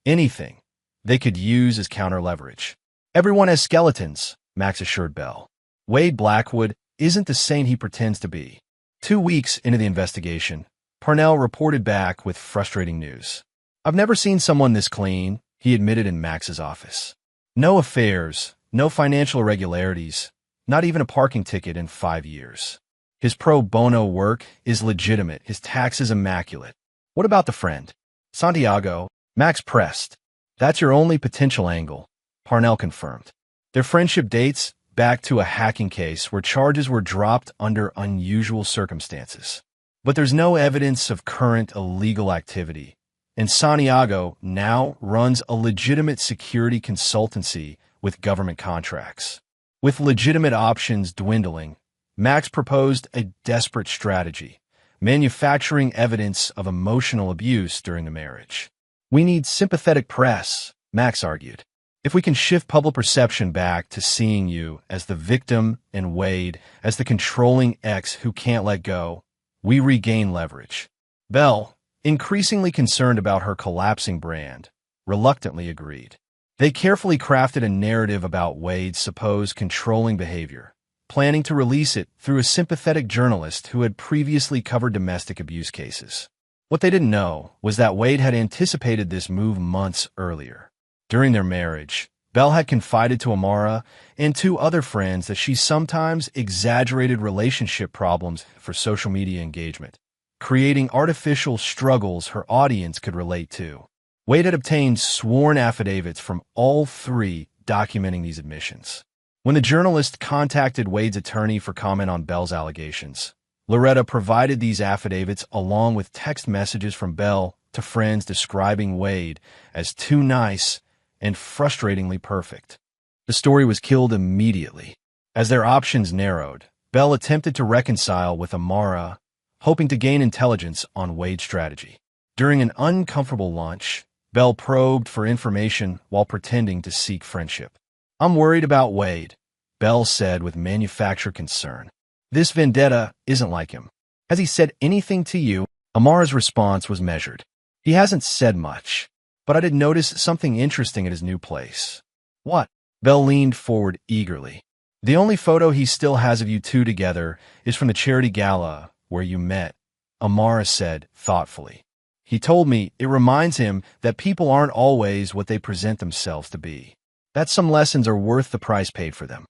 anything, they could use as counter-leverage. "Everyone has skeletons," Max assured Bell. "Wade Blackwood isn't the saint he pretends to be." 2 weeks into the investigation, Parnell reported back with frustrating news. "I've never seen someone this clean," he admitted in Max's office. "No affairs, no financial irregularities, not even a parking ticket in 5 years. His pro bono work is legitimate, his taxes immaculate." "What about the friend?" "Santiago," Max pressed. "That's your only potential angle," Parnell confirmed. Their friendship dates back to a hacking case where charges were dropped under unusual circumstances. But there's no evidence of current illegal activity, and Santiago now runs a legitimate security consultancy with government contracts. With legitimate options dwindling, Max proposed a desperate strategy, manufacturing evidence of emotional abuse during the marriage. "We need sympathetic press," Max argued. "If we can shift public perception back to seeing you as the victim and Wade as the controlling ex who can't let go, we regain leverage." Belle, increasingly concerned about her collapsing brand, reluctantly agreed. They carefully crafted a narrative about Wade's supposed controlling behavior, planning to release it through a sympathetic journalist who had previously covered domestic abuse cases. What they didn't know was that Wade had anticipated this move months earlier. During their marriage, Belle had confided to Amara and two other friends that she sometimes exaggerated relationship problems for social media engagement, creating artificial struggles her audience could relate to. Wade had obtained sworn affidavits from all three documenting these admissions. When the journalist contacted Wade's attorney for comment on Belle's allegations, Loretta provided these affidavits along with text messages from Belle to friends describing Wade as too nice and frustratingly perfect. The story was killed immediately. As their options narrowed, Belle attempted to reconcile with Amara, hoping to gain intelligence on Wade's strategy. During an uncomfortable lunch, Belle probed for information while pretending to seek friendship. "I'm worried about Wade," Belle said with manufactured concern. "This vendetta isn't like him. Has he said anything to you?" Amara's response was measured. "He hasn't said much, but I did notice something interesting at his new place." "What?" Belle leaned forward eagerly. "The only photo he still has of you two together is from the charity gala where you met," Amara said thoughtfully. "He told me it reminds him that people aren't always what they present themselves to be, that some lessons are worth the price paid for them."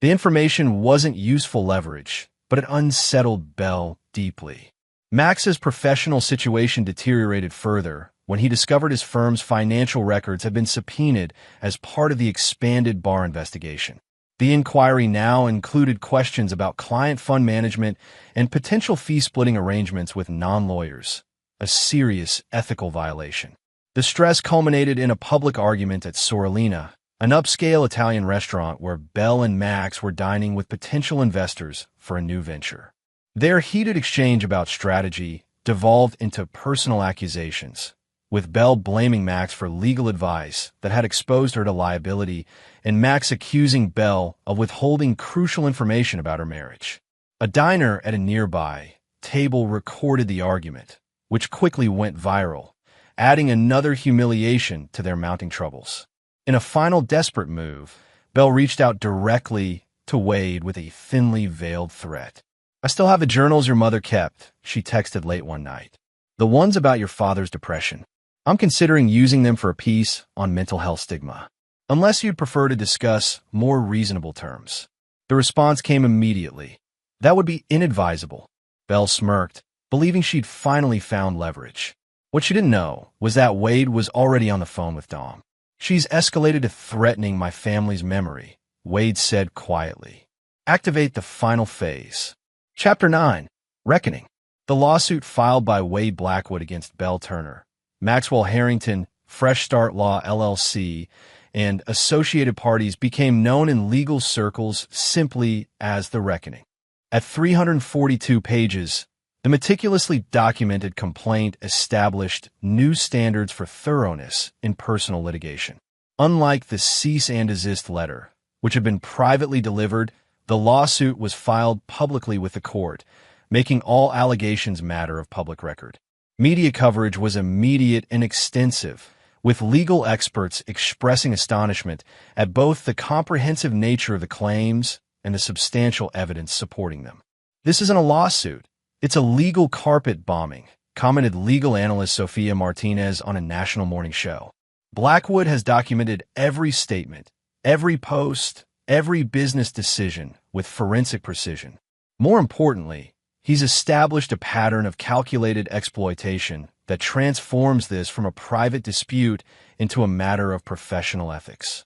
The information wasn't useful leverage, but it unsettled Belle deeply. Max's professional situation deteriorated further when he discovered his firm's financial records had been subpoenaed as part of the expanded Barr investigation. The inquiry now included questions about client fund management and potential fee-splitting arrangements with non-lawyers, a serious ethical violation. The stress culminated in a public argument at Sorellina, an upscale Italian restaurant where Belle and Max were dining with potential investors for a new venture. Their heated exchange about strategy devolved into personal accusations, with Belle blaming Max for legal advice that had exposed her to liability and Max accusing Belle of withholding crucial information about her marriage. A diner at a nearby table recorded the argument, which quickly went viral, adding another humiliation to their mounting troubles. In a final desperate move, Belle reached out directly to Wade with a thinly veiled threat. "I still have the journals your mother kept," she texted late one night. "The ones about your father's depression. I'm considering using them for a piece on mental health stigma, unless you'd prefer to discuss more reasonable terms." The response came immediately. "That would be inadvisable." Belle smirked, believing she'd finally found leverage. What she didn't know was that Wade was already on the phone with Dom. "She's escalated to threatening my family's memory," Wade said quietly. Activate the final phase. Chapter 9. Reckoning. The lawsuit filed by Wade Blackwood against Belle Turner, Maxwell Harrington, Fresh Start Law LLC, and associated parties became known in legal circles simply as the Reckoning. At 342 pages, the meticulously documented complaint established new standards for thoroughness in personal litigation. Unlike the cease and desist letter, which had been privately delivered, the lawsuit was filed publicly with the court, making all allegations matter of public record. Media coverage was immediate and extensive, with legal experts expressing astonishment at both the comprehensive nature of the claims and the substantial evidence supporting them. "This isn't a lawsuit. It's a legal carpet bombing," commented legal analyst Sophia Martinez on a national morning show. "Blackwood has documented every statement, every post, every business decision with forensic precision. More importantly, he's established a pattern of calculated exploitation that transforms this from a private dispute into a matter of professional ethics."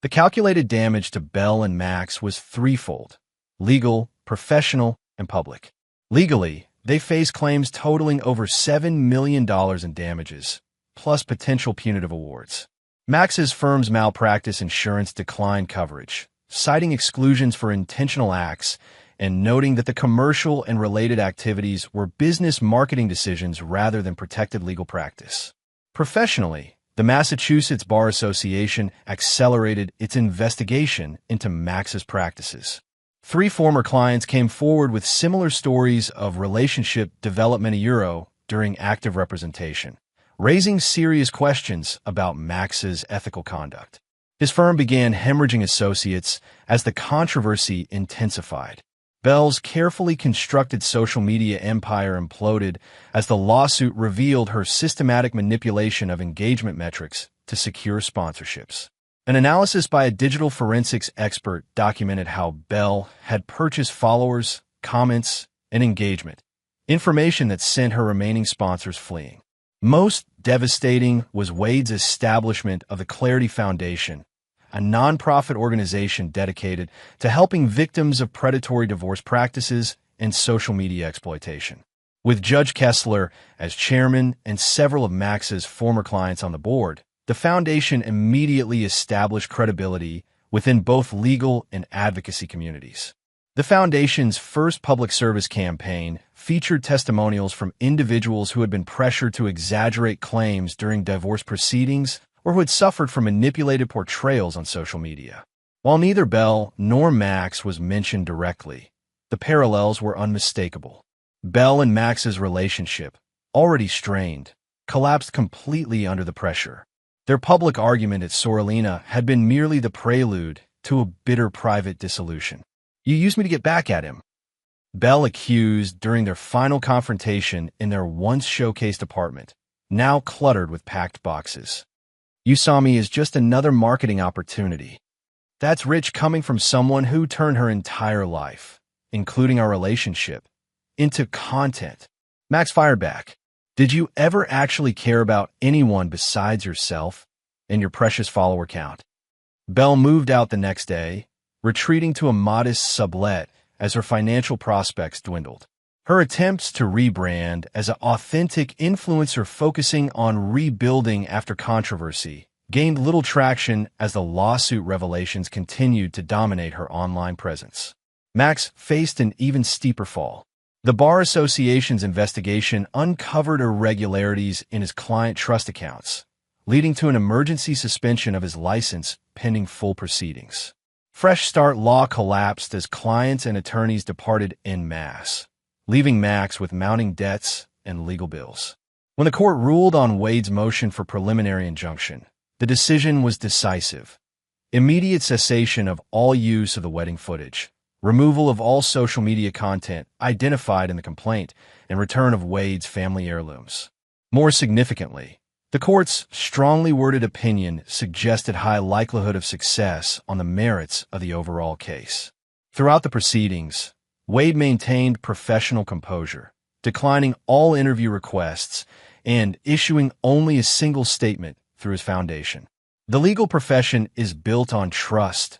The calculated damage to Belle and Max was threefold: legal, professional, and public. Legally, they face claims totaling over $7 million in damages, plus potential punitive awards. Max's firm's malpractice insurance declined coverage, citing exclusions for intentional acts and noting that the commercial and related activities were business marketing decisions rather than protected legal practice. Professionally, the Massachusetts Bar Association accelerated its investigation into Max's practices. 3 former clients came forward with similar stories of relationship development during active representation, raising serious questions about Max's ethical conduct. His firm began hemorrhaging associates as the controversy intensified. Bell's carefully constructed social media empire imploded as the lawsuit revealed her systematic manipulation of engagement metrics to secure sponsorships. An analysis by a digital forensics expert documented how Bell had purchased followers, comments, and engagement, information that sent her remaining sponsors fleeing. Most devastating was Wade's establishment of the Clarity Foundation, a nonprofit organization dedicated to helping victims of predatory divorce practices and social media exploitation. With Judge Kessler as chairman and several of Max's former clients on the board, the foundation immediately established credibility within both legal and advocacy communities. The foundation's first public service campaign featured testimonials from individuals who had been pressured to exaggerate claims during divorce proceedings or who had suffered from manipulated portrayals on social media. While neither Bell nor Max was mentioned directly, the parallels were unmistakable. Bell and Max's relationship, already strained, collapsed completely under the pressure. Their public argument at Sorellina had been merely the prelude to a bitter private dissolution. "You used me to get back at him," Bell accused during their final confrontation in their once showcased apartment, now cluttered with packed boxes. "You saw me as just another marketing opportunity." That's rich coming from someone who turned her entire life, including our relationship, into content. Max fired back. "Did you ever actually care about anyone besides yourself and your precious follower count?" Bell moved out the next day, retreating to a modest sublet as her financial prospects dwindled. Her attempts to rebrand as an authentic influencer focusing on rebuilding after controversy gained little traction as the lawsuit revelations continued to dominate her online presence. Max faced an even steeper fall. The Bar Association's investigation uncovered irregularities in his client trust accounts, leading to an emergency suspension of his license pending full proceedings. Fresh Start Law collapsed as clients and attorneys departed en masse, leaving Max with mounting debts and legal bills. When the court ruled on Wade's motion for preliminary injunction, the decision was decisive. Immediate cessation of all use of the wedding footage, removal of all social media content identified in the complaint, and return of Wade's family heirlooms. More significantly, the court's strongly worded opinion suggested high likelihood of success on the merits of the overall case. Throughout the proceedings, Wade maintained professional composure, declining all interview requests and issuing only a single statement through his foundation. The legal profession is built on trust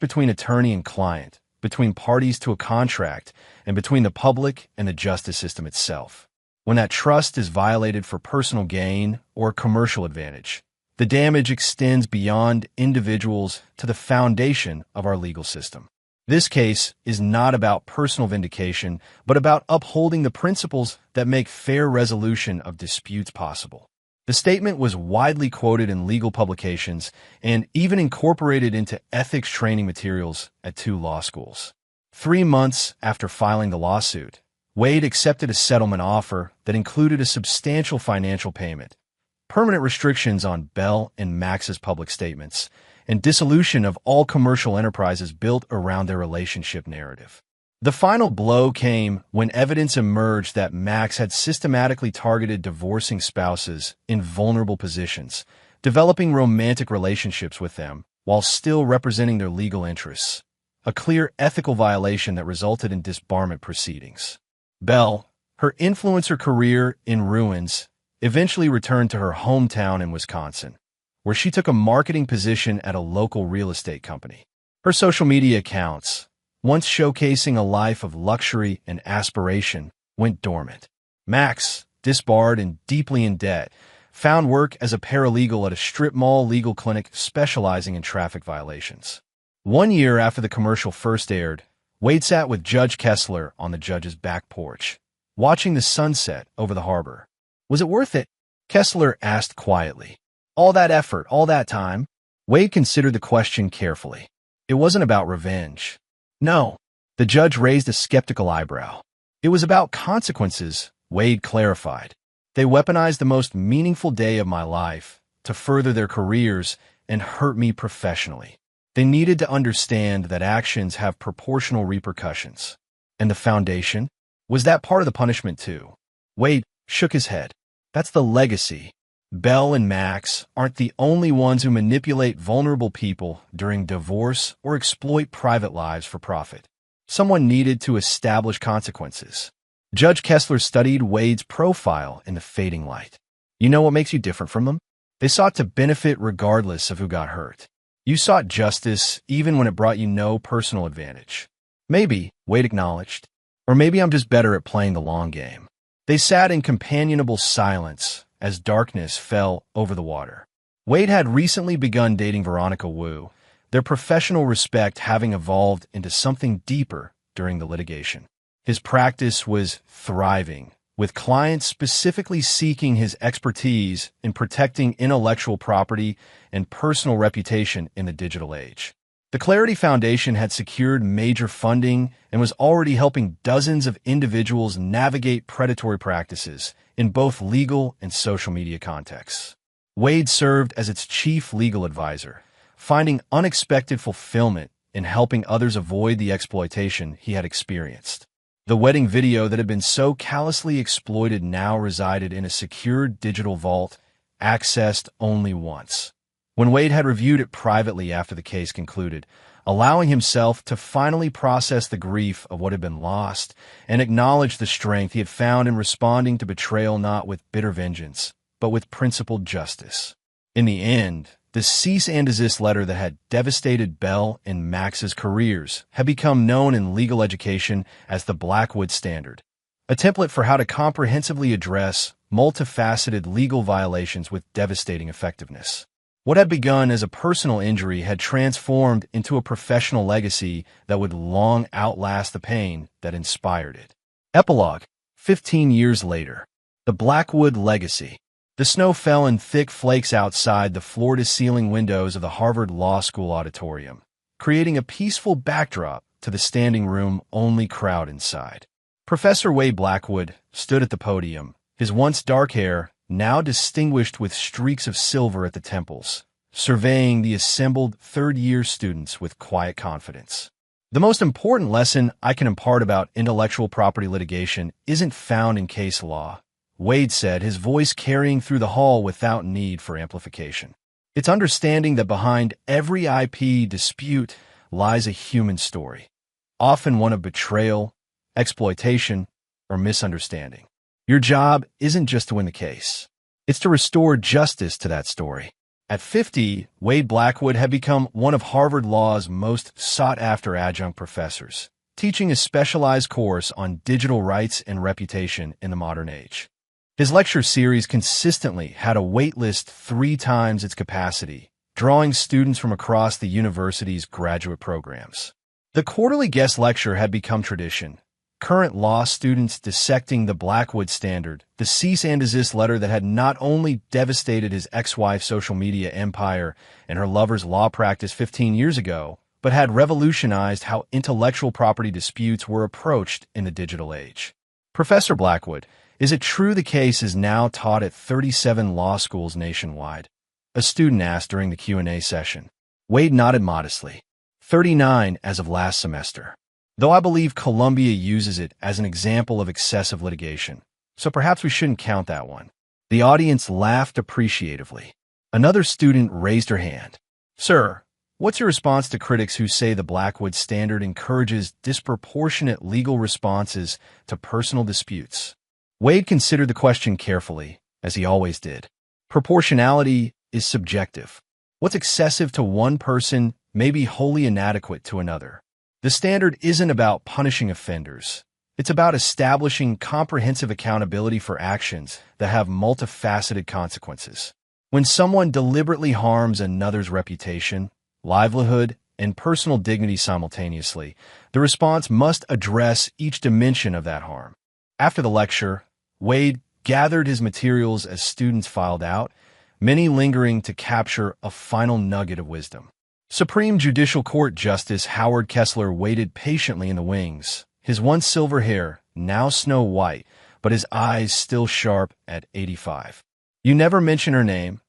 between attorney and client, between parties to a contract, and between the public and the justice system itself. When that trust is violated for personal gain or commercial advantage, the damage extends beyond individuals to the foundation of our legal system. This case is not about personal vindication, but about upholding the principles that make fair resolution of disputes possible. The statement was widely quoted in legal publications and even incorporated into ethics training materials at 2 law schools. 3 months after filing the lawsuit, Wade accepted a settlement offer that included a substantial financial payment, permanent restrictions on Bell and Max's public statements, and dissolution of all commercial enterprises built around their relationship narrative. The final blow came when evidence emerged that Max had systematically targeted divorcing spouses in vulnerable positions, developing romantic relationships with them while still representing their legal interests, a clear ethical violation that resulted in disbarment proceedings. Bell, her influencer career in ruins, eventually returned to her hometown in Wisconsin, where she took a marketing position at a local real estate company. Her social media accounts, once showcasing a life of luxury and aspiration, went dormant. Max, disbarred and deeply in debt, found work as a paralegal at a strip mall legal clinic specializing in traffic violations. 1 year after the commercial first aired, Wade sat with Judge Kessler on the judge's back porch, watching the sunset over the harbor. "Was it worth it?" Kessler asked quietly. "All that effort, all that time?" Wade considered the question carefully. It wasn't about revenge. No. The judge raised a skeptical eyebrow. "It was about consequences," Wade clarified. "They weaponized the most meaningful day of my life to further their careers and hurt me professionally. They needed to understand that actions have proportional repercussions." And the foundation? Was that part of the punishment too? Wade shook his head. "That's the legacy. Bell and Max aren't the only ones who manipulate vulnerable people during divorce or exploit private lives for profit. Someone needed to establish consequences." Judge Kessler studied Wade's profile in the fading light. "You know what makes you different from them? They sought to benefit regardless of who got hurt. You sought justice even when it brought you no personal advantage." "Maybe," Wade acknowledged. "Or maybe I'm just better at playing the long game." They sat in companionable silence as darkness fell over the water. Wade had recently begun dating Veronica Wu, their professional respect having evolved into something deeper during the litigation. His practice was thriving, with clients specifically seeking his expertise in protecting intellectual property and personal reputation in the digital age. The Clarity Foundation had secured major funding and was already helping dozens of individuals navigate predatory practices in both legal and social media contexts. Wade served as its chief legal advisor, finding unexpected fulfillment in helping others avoid the exploitation he had experienced. The wedding video that had been so callously exploited now resided in a secured digital vault, accessed only once. When Wade had reviewed it privately after the case concluded, allowing himself to finally process the grief of what had been lost and acknowledge the strength he had found in responding to betrayal not with bitter vengeance, but with principled justice. In the end, the cease and desist letter that had devastated Bell and Max's careers had become known in legal education as the Blackwood Standard, a template for how to comprehensively address multifaceted legal violations with devastating effectiveness. What had begun as a personal injury had transformed into a professional legacy that would long outlast the pain that inspired it. Epilogue. 15 years later. The Blackwood Legacy. The snow fell in thick flakes outside the floor-to-ceiling windows of the Harvard Law School auditorium, creating a peaceful backdrop to the standing room-only crowd inside. Professor Wade Blackwood stood at the podium, his once dark hair now distinguished with streaks of silver at the temples, surveying the assembled third-year students with quiet confidence. "The most important lesson I can impart about intellectual property litigation isn't found in case law," Wade said, his voice carrying through the hall without need for amplification. "It's understanding that behind every IP dispute lies a human story, often one of betrayal, exploitation, or misunderstanding. Your job isn't just to win the case. It's to restore justice to that story." At 50, Wade Blackwood had become one of Harvard Law's most sought-after adjunct professors, teaching a specialized course on digital rights and reputation in the modern age. His lecture series consistently had a wait list 3 times its capacity, drawing students from across the university's graduate programs. The quarterly guest lecture had become tradition, current law students dissecting the Blackwood Standard, the cease and desist letter that had not only devastated his ex-wife's social media empire and her lover's law practice 15 years ago, but had revolutionized how intellectual property disputes were approached in the digital age. "Professor Blackwood, is it true the case is now taught at 37 law schools nationwide?" a student asked during the Q&A session. Wade nodded modestly. 39 as of last semester. Though I believe Columbia uses it as an example of excessive litigation, so perhaps we shouldn't count that one. The audience laughed appreciatively. Another student raised her hand. "Sir, what's your response to critics who say the Blackwood Standard encourages disproportionate legal responses to personal disputes?" Wade considered the question carefully, as he always did. Proportionality is subjective. What's excessive to one person may be wholly inadequate to another. The standard isn't about punishing offenders. It's about establishing comprehensive accountability for actions that have multifaceted consequences. When someone deliberately harms another's reputation, livelihood, and personal dignity simultaneously, the response must address each dimension of that harm. After the lecture, Wade gathered his materials as students filed out, many lingering to capture a final nugget of wisdom. Supreme Judicial Court Justice Howard Kessler waited patiently in the wings, his once silver hair now snow white, but his eyes still sharp at 85. "You never mention her name,"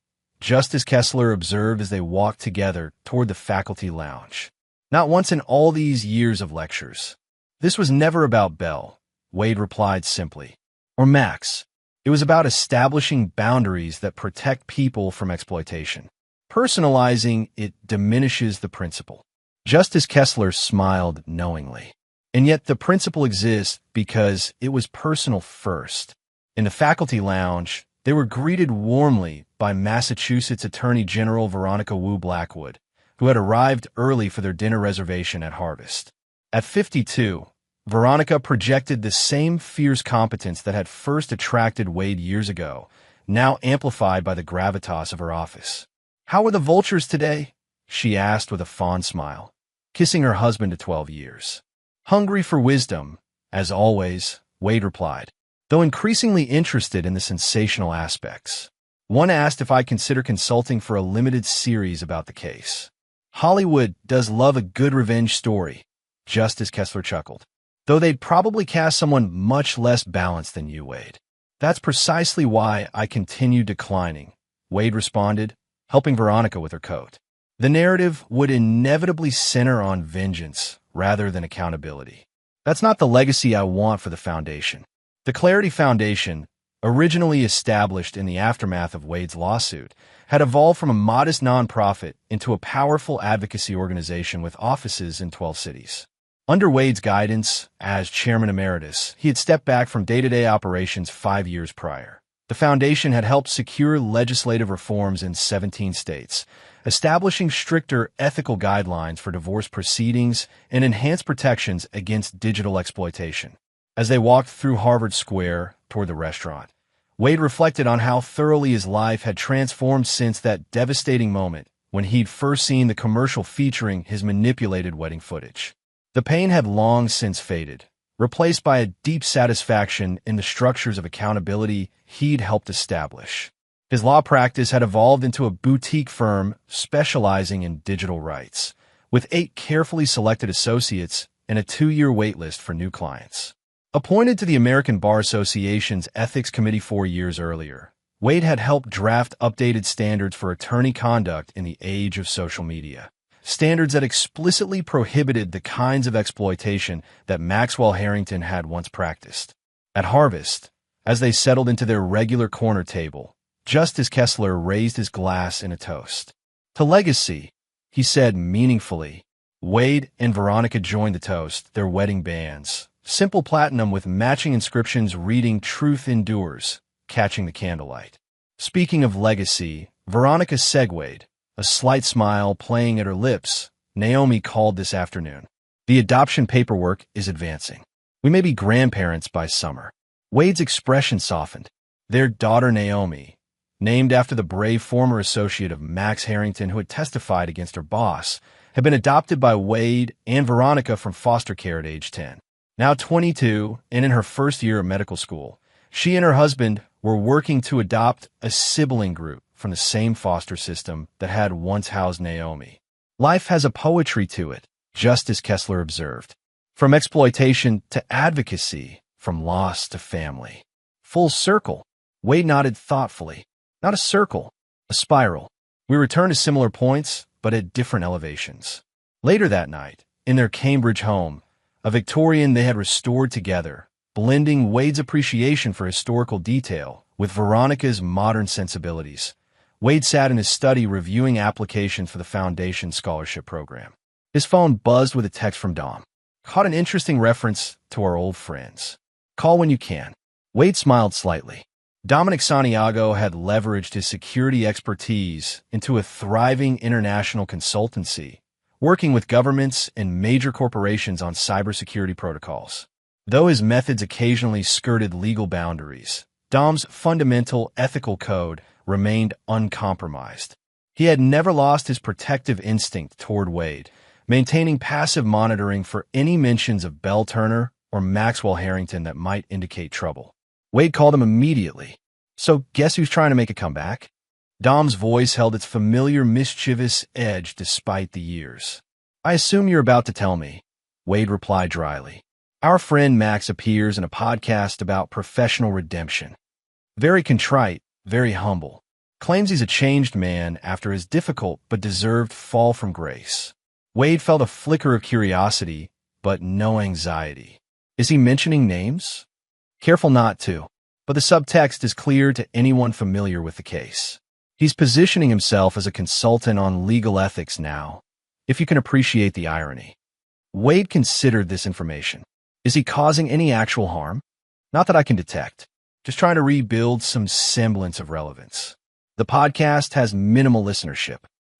Justice Kessler observed as they walked together toward the faculty lounge. "Not once in all these years of lectures." "This was never about Bell," Wade replied simply. "Or Max. It was about establishing boundaries that protect people from exploitation. Personalizing it diminishes the principle." Justice Kessler smiled knowingly. And yet the principle exists because it was personal first. In the faculty lounge, they were greeted warmly by Massachusetts Attorney General Veronica Wu Blackwood, who had arrived early for their dinner reservation at Harvest. At 52, Veronica projected the same fierce competence that had first attracted Wade years ago, now amplified by the gravitas of her office. "How were the vultures today?" she asked with a fond smile, kissing her husband of 12 years. "Hungry for wisdom, as always," Wade replied, though increasingly interested in the sensational aspects. "One asked if I'd consider consulting for a limited series about the case." "Hollywood does love a good revenge story," Justice Kessler chuckled, "though they'd probably cast someone much less balanced than you, Wade." "That's precisely why I continue declining," Wade responded, helping Veronica with her coat. "The narrative would inevitably center on vengeance rather than accountability. That's not the legacy I want for the foundation." The Clarity Foundation, originally established in the aftermath of Wade's lawsuit, had evolved from a modest nonprofit into a powerful advocacy organization with offices in 12 cities. Under Wade's guidance, as chairman emeritus, he had stepped back from day-to-day operations 5 years prior. The foundation had helped secure legislative reforms in 17 states, establishing stricter ethical guidelines for divorce proceedings and enhanced protections against digital exploitation. As they walked through Harvard Square toward the restaurant, Wade reflected on how thoroughly his life had transformed since that devastating moment when he'd first seen the commercial featuring his manipulated wedding footage. The pain had long since faded, replaced by a deep satisfaction in the structures of accountability he'd helped establish. His law practice had evolved into a boutique firm specializing in digital rights, with 8 carefully selected associates and a 2-year waitlist for new clients. Appointed to the American Bar Association's Ethics Committee 4 years earlier, Wade had helped draft updated standards for attorney conduct in the age of social media. Standards that explicitly prohibited the kinds of exploitation that Maxwell Harrington had once practiced. At Harvest, as they settled into their regular corner table, Justice Kessler raised his glass in a toast. "To legacy," he said meaningfully. Wade and Veronica joined the toast, their wedding bands, simple platinum with matching inscriptions reading "Truth Endures," catching the candlelight. Speaking of legacy, Veronica segued, a slight smile playing at her lips. "Naomi called this afternoon. The adoption paperwork is advancing. We may be grandparents by summer." Wade's expression softened. Their daughter Naomi, named after the brave former associate of Max Harrington who had testified against her boss, had been adopted by Wade and Veronica from foster care at age 10. Now 22 and in her first year of medical school, she and her husband were working to adopt a sibling group from the same foster system that had once housed Naomi. "Life has a poetry to it," Justice Kessler observed. "From exploitation to advocacy, from loss to family. Full circle." Wade nodded thoughtfully. "Not a circle, a spiral. We return to similar points, but at different elevations." Later that night, in their Cambridge home, a Victorian they had restored together, blending Wade's appreciation for historical detail with Veronica's modern sensibilities, Wade sat in his study reviewing applications for the Foundation Scholarship Program. His phone buzzed with a text from Dom. "Caught an interesting reference to our old friends. Call when you can." Wade smiled slightly. Dominic Santiago had leveraged his security expertise into a thriving international consultancy, working with governments and major corporations on cybersecurity protocols. Though his methods occasionally skirted legal boundaries, Dom's fundamental ethical code remained uncompromised. He had never lost his protective instinct toward Wade, maintaining passive monitoring for any mentions of Belle Turner or Maxwell Harrington that might indicate trouble. Wade called him immediately. "So guess who's trying to make a comeback?" Dom's voice held its familiar mischievous edge despite the years. "I assume you're about to tell me," Wade replied dryly. "Our friend Max appears in a podcast about professional redemption. Very contrite, very humble. Claims he's a changed man after his difficult but deserved fall from grace." Wade felt a flicker of curiosity, but no anxiety. "Is he mentioning names?" "Careful not to, but the subtext is clear to anyone familiar with the case. He's positioning himself as a consultant on legal ethics now, if you can appreciate the irony." Wade considered this information. "Is he causing any actual harm?" "Not that I can detect. Just trying to rebuild some semblance of relevance. The podcast has minimal listenership."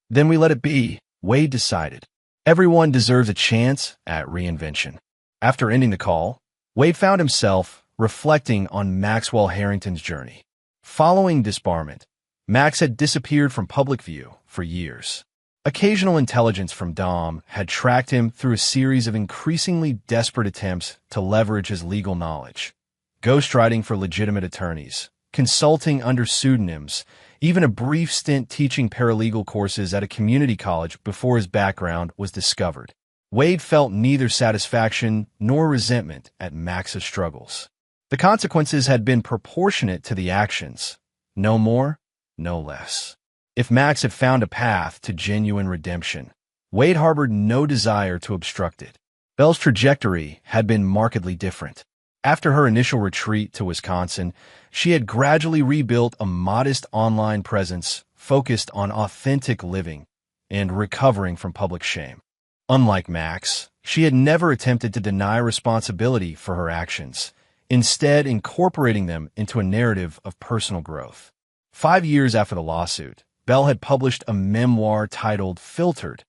"Then we let it be," Wade decided. Everyone deserves a chance at reinvention. After ending the call, Wade found himself reflecting on Maxwell Harrington's journey. Following disbarment, Max had disappeared from public view for years. Occasional intelligence from Dom had tracked him through a series of increasingly desperate attempts to leverage his legal knowledge. Ghostwriting for legitimate attorneys, consulting under pseudonyms, even a brief stint teaching paralegal courses at a community college before his background was discovered. Wade felt neither satisfaction nor resentment at Max's struggles. The consequences had been proportionate to the actions, no more, no less. If Max had found a path to genuine redemption, Wade harbored no desire to obstruct it. Belle's trajectory had been markedly different. After her initial retreat to Wisconsin, she had gradually rebuilt a modest online presence focused on authentic living and recovering from public shame. Unlike Max, she had never attempted to deny responsibility for her actions, instead incorporating them into a narrative of personal growth. 5 years after the lawsuit, Belle had published a memoir titled Filtered,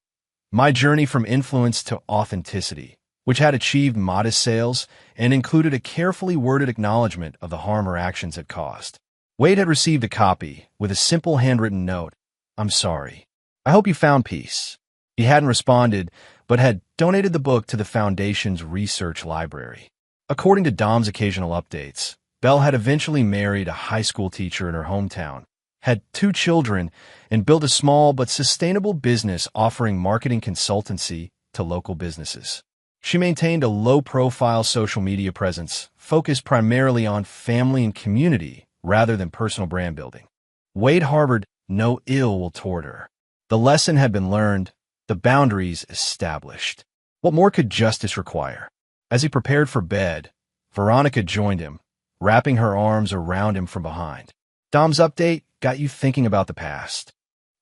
My Journey from Influence to Authenticity, which had achieved modest sales and included a carefully worded acknowledgement of the harm her actions had caused. Wade had received a copy with a simple handwritten note, "I'm sorry. I hope you found peace." He hadn't responded, but had donated the book to the Foundation's research library. According to Dom's occasional updates, Belle had eventually married a high school teacher in her hometown, had 2 children, and built a small but sustainable business offering marketing consultancy to local businesses. She maintained a low-profile social media presence, focused primarily on family and community rather than personal brand building. Wade harbored no ill will toward her. The lesson had been learned, the boundaries established. What more could justice require? As he prepared for bed, Veronica joined him, wrapping her arms around him from behind. "Dom's update got you thinking about the past."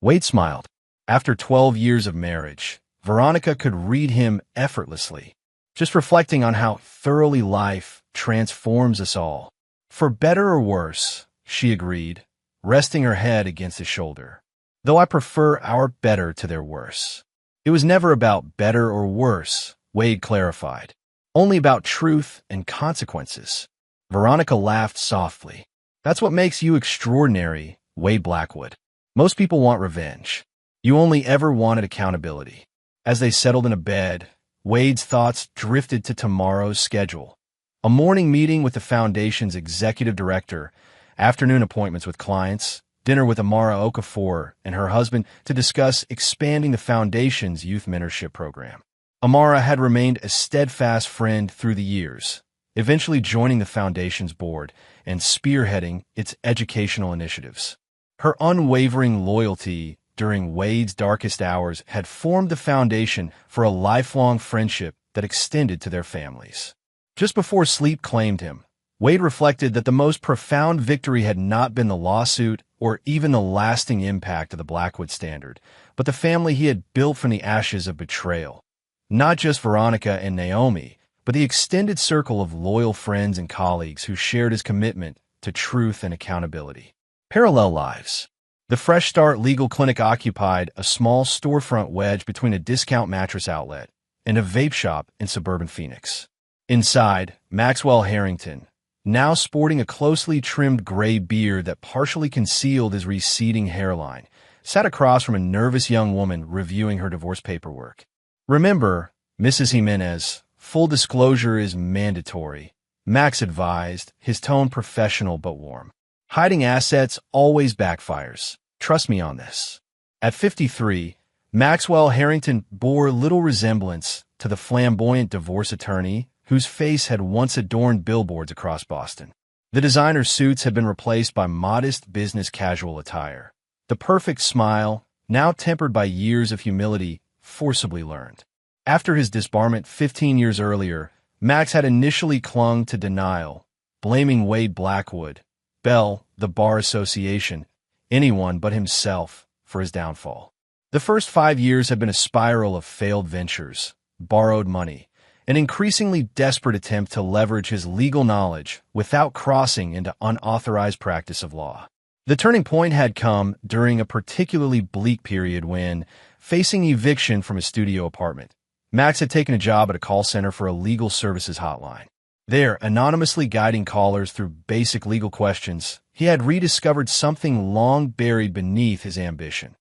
Wade smiled. After 12 years of marriage, Veronica could read him effortlessly, just reflecting on how thoroughly life transforms us all. "For better or worse," she agreed, resting her head against his shoulder. "Though I prefer our better to their worse." It was never about better or worse, Wade clarified. Only about truth and consequences. Veronica laughed softly. "That's what makes you extraordinary, Wade Blackwood. Most people want revenge. You only ever wanted accountability." As they settled in a bed, Wade's thoughts drifted to tomorrow's schedule. A morning meeting with the Foundation's executive director, afternoon appointments with clients, dinner with Amara Okafor and her husband to discuss expanding the Foundation's youth mentorship program. Amara had remained a steadfast friend through the years, eventually joining the Foundation's board and spearheading its educational initiatives. Her unwavering loyalty during Wade's darkest hours had formed the foundation for a lifelong friendship that extended to their families. Just before sleep claimed him, Wade reflected that the most profound victory had not been the lawsuit or even the lasting impact of the Blackwood Standard, but the family he had built from the ashes of betrayal. Not just Veronica and Naomi, but the extended circle of loyal friends and colleagues who shared his commitment to truth and accountability. Parallel lives. The Fresh Start Legal Clinic occupied a small storefront wedged between a discount mattress outlet and a vape shop in suburban Phoenix. Inside, Maxwell Harrington, now sporting a closely trimmed gray beard that partially concealed his receding hairline, sat across from a nervous young woman reviewing her divorce paperwork. "Remember, Mrs. Jimenez, full disclosure is mandatory," Max advised, his tone professional but warm. "Hiding assets always backfires. Trust me on this." At 53, Maxwell Harrington bore little resemblance to the flamboyant divorce attorney whose face had once adorned billboards across Boston. The designer suits had been replaced by modest business casual attire. The perfect smile, now tempered by years of humility, forcibly learned. After his disbarment 15 years earlier, Max had initially clung to denial, blaming Wade Blackwood, Bell, the Bar Association, anyone but himself, for his downfall. The first 5 years had been a spiral of failed ventures, borrowed money, an increasingly desperate attempt to leverage his legal knowledge without crossing into unauthorized practice of law. The turning point had come during a particularly bleak period when, facing eviction from his studio apartment, Max had taken a job at a call center for a legal services hotline. There, anonymously guiding callers through basic legal questions, he had rediscovered something long buried beneath his ambition: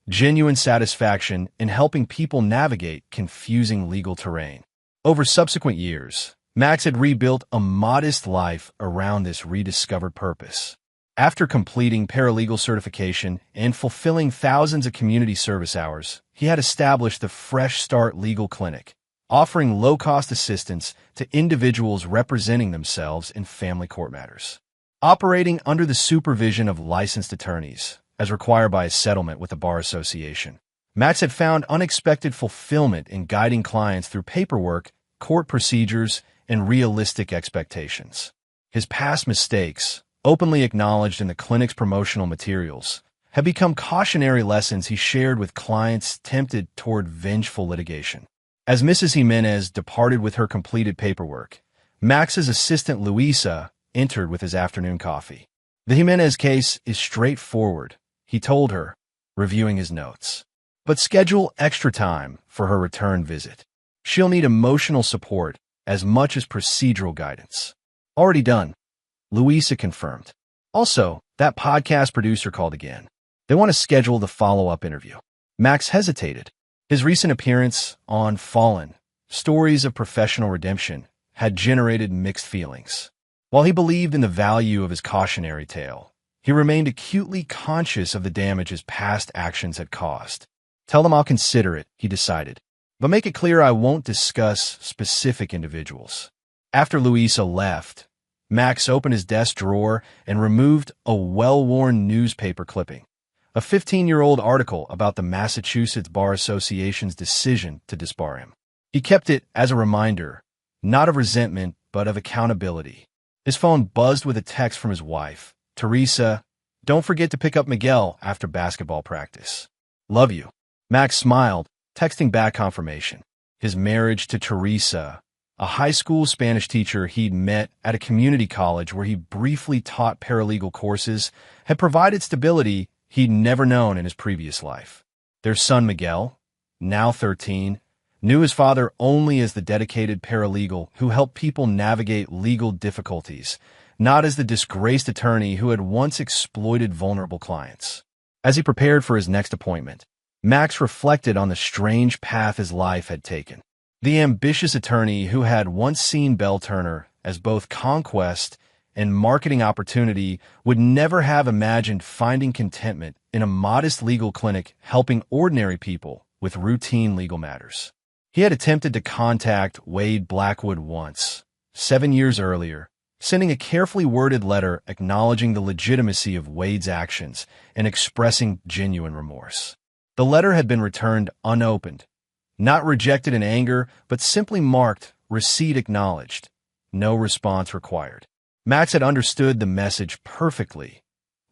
genuine satisfaction in helping people navigate confusing legal terrain. Over subsequent years, Max had rebuilt a modest life around this rediscovered purpose. After completing paralegal certification and fulfilling thousands of community service hours, he had established the Fresh Start Legal Clinic, offering low-cost assistance to individuals representing themselves in family court matters. Operating under the supervision of licensed attorneys, as required by a settlement with the Bar Association, Max had found unexpected fulfillment in guiding clients through paperwork, court procedures, and realistic expectations. His past mistakes, openly acknowledged in the clinic's promotional materials, had become cautionary lessons he shared with clients tempted toward vengeful litigation. As Mrs. Jimenez departed with her completed paperwork, Max's assistant Luisa entered with his afternoon coffee. "The Jimenez case is straightforward," he told her, reviewing his notes. "But schedule extra time for her return visit. She'll need emotional support as much as procedural guidance." "Already done," Luisa confirmed. "Also, that podcast producer called again. They want to schedule the follow-up interview." Max hesitated. His recent appearance on Fallen, Stories of Professional Redemption, had generated mixed feelings. While he believed in the value of his cautionary tale, he remained acutely conscious of the damage his past actions had caused. "Tell them I'll consider it," he decided, "but make it clear I won't discuss specific individuals." After Luisa left, Max opened his desk drawer and removed a well-worn newspaper clipping, a 15-year-old article about the Massachusetts Bar Association's decision to disbar him. He kept it as a reminder, not of resentment, but of accountability. His phone buzzed with a text from his wife, "Teresa, don't forget to pick up Miguel after basketball practice. Love you." Max smiled, texting back confirmation. His marriage to Teresa, a high school Spanish teacher he'd met at a community college where he briefly taught paralegal courses, had provided stability he'd never known in his previous life. Their son Miguel, now 13, knew his father only as the dedicated paralegal who helped people navigate legal difficulties, not as the disgraced attorney who had once exploited vulnerable clients. As he prepared for his next appointment, Max reflected on the strange path his life had taken. The ambitious attorney who had once seen Bell Turner as both conquest and marketing opportunity would never have imagined finding contentment in a modest legal clinic helping ordinary people with routine legal matters. He had attempted to contact Wade Blackwood once, 7 years earlier, sending a carefully worded letter acknowledging the legitimacy of Wade's actions and expressing genuine remorse. The letter had been returned unopened, not rejected in anger, but simply marked "receipt acknowledged," no response required. Max had understood the message perfectly.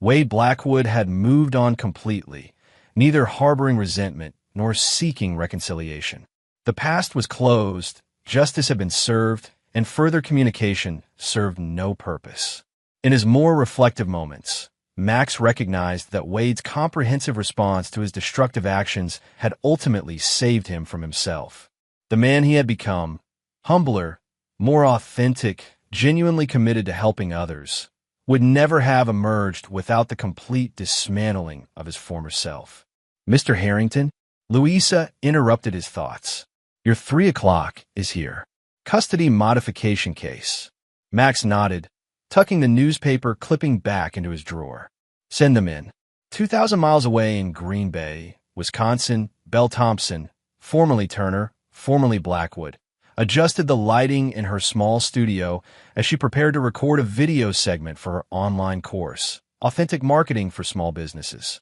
Wade Blackwood had moved on completely, neither harboring resentment nor seeking reconciliation. The past was closed, justice had been served, and further communication served no purpose. In his more reflective moments, Max recognized that Wade's comprehensive response to his destructive actions had ultimately saved him from himself. The man he had become, humbler, more authentic, genuinely committed to helping others, would never have emerged without the complete dismantling of his former self. Mr. Harrington? Louisa interrupted his thoughts. Your 3 o'clock is here. Custody modification case. Max nodded, tucking the newspaper clipping back into his drawer. Send them in. 2,000 miles away in Green Bay, Wisconsin, Belle Thompson, formerly Turner, formerly Blackwood, adjusted the lighting in her small studio as she prepared to record a video segment for her online course, Authentic Marketing for Small Businesses.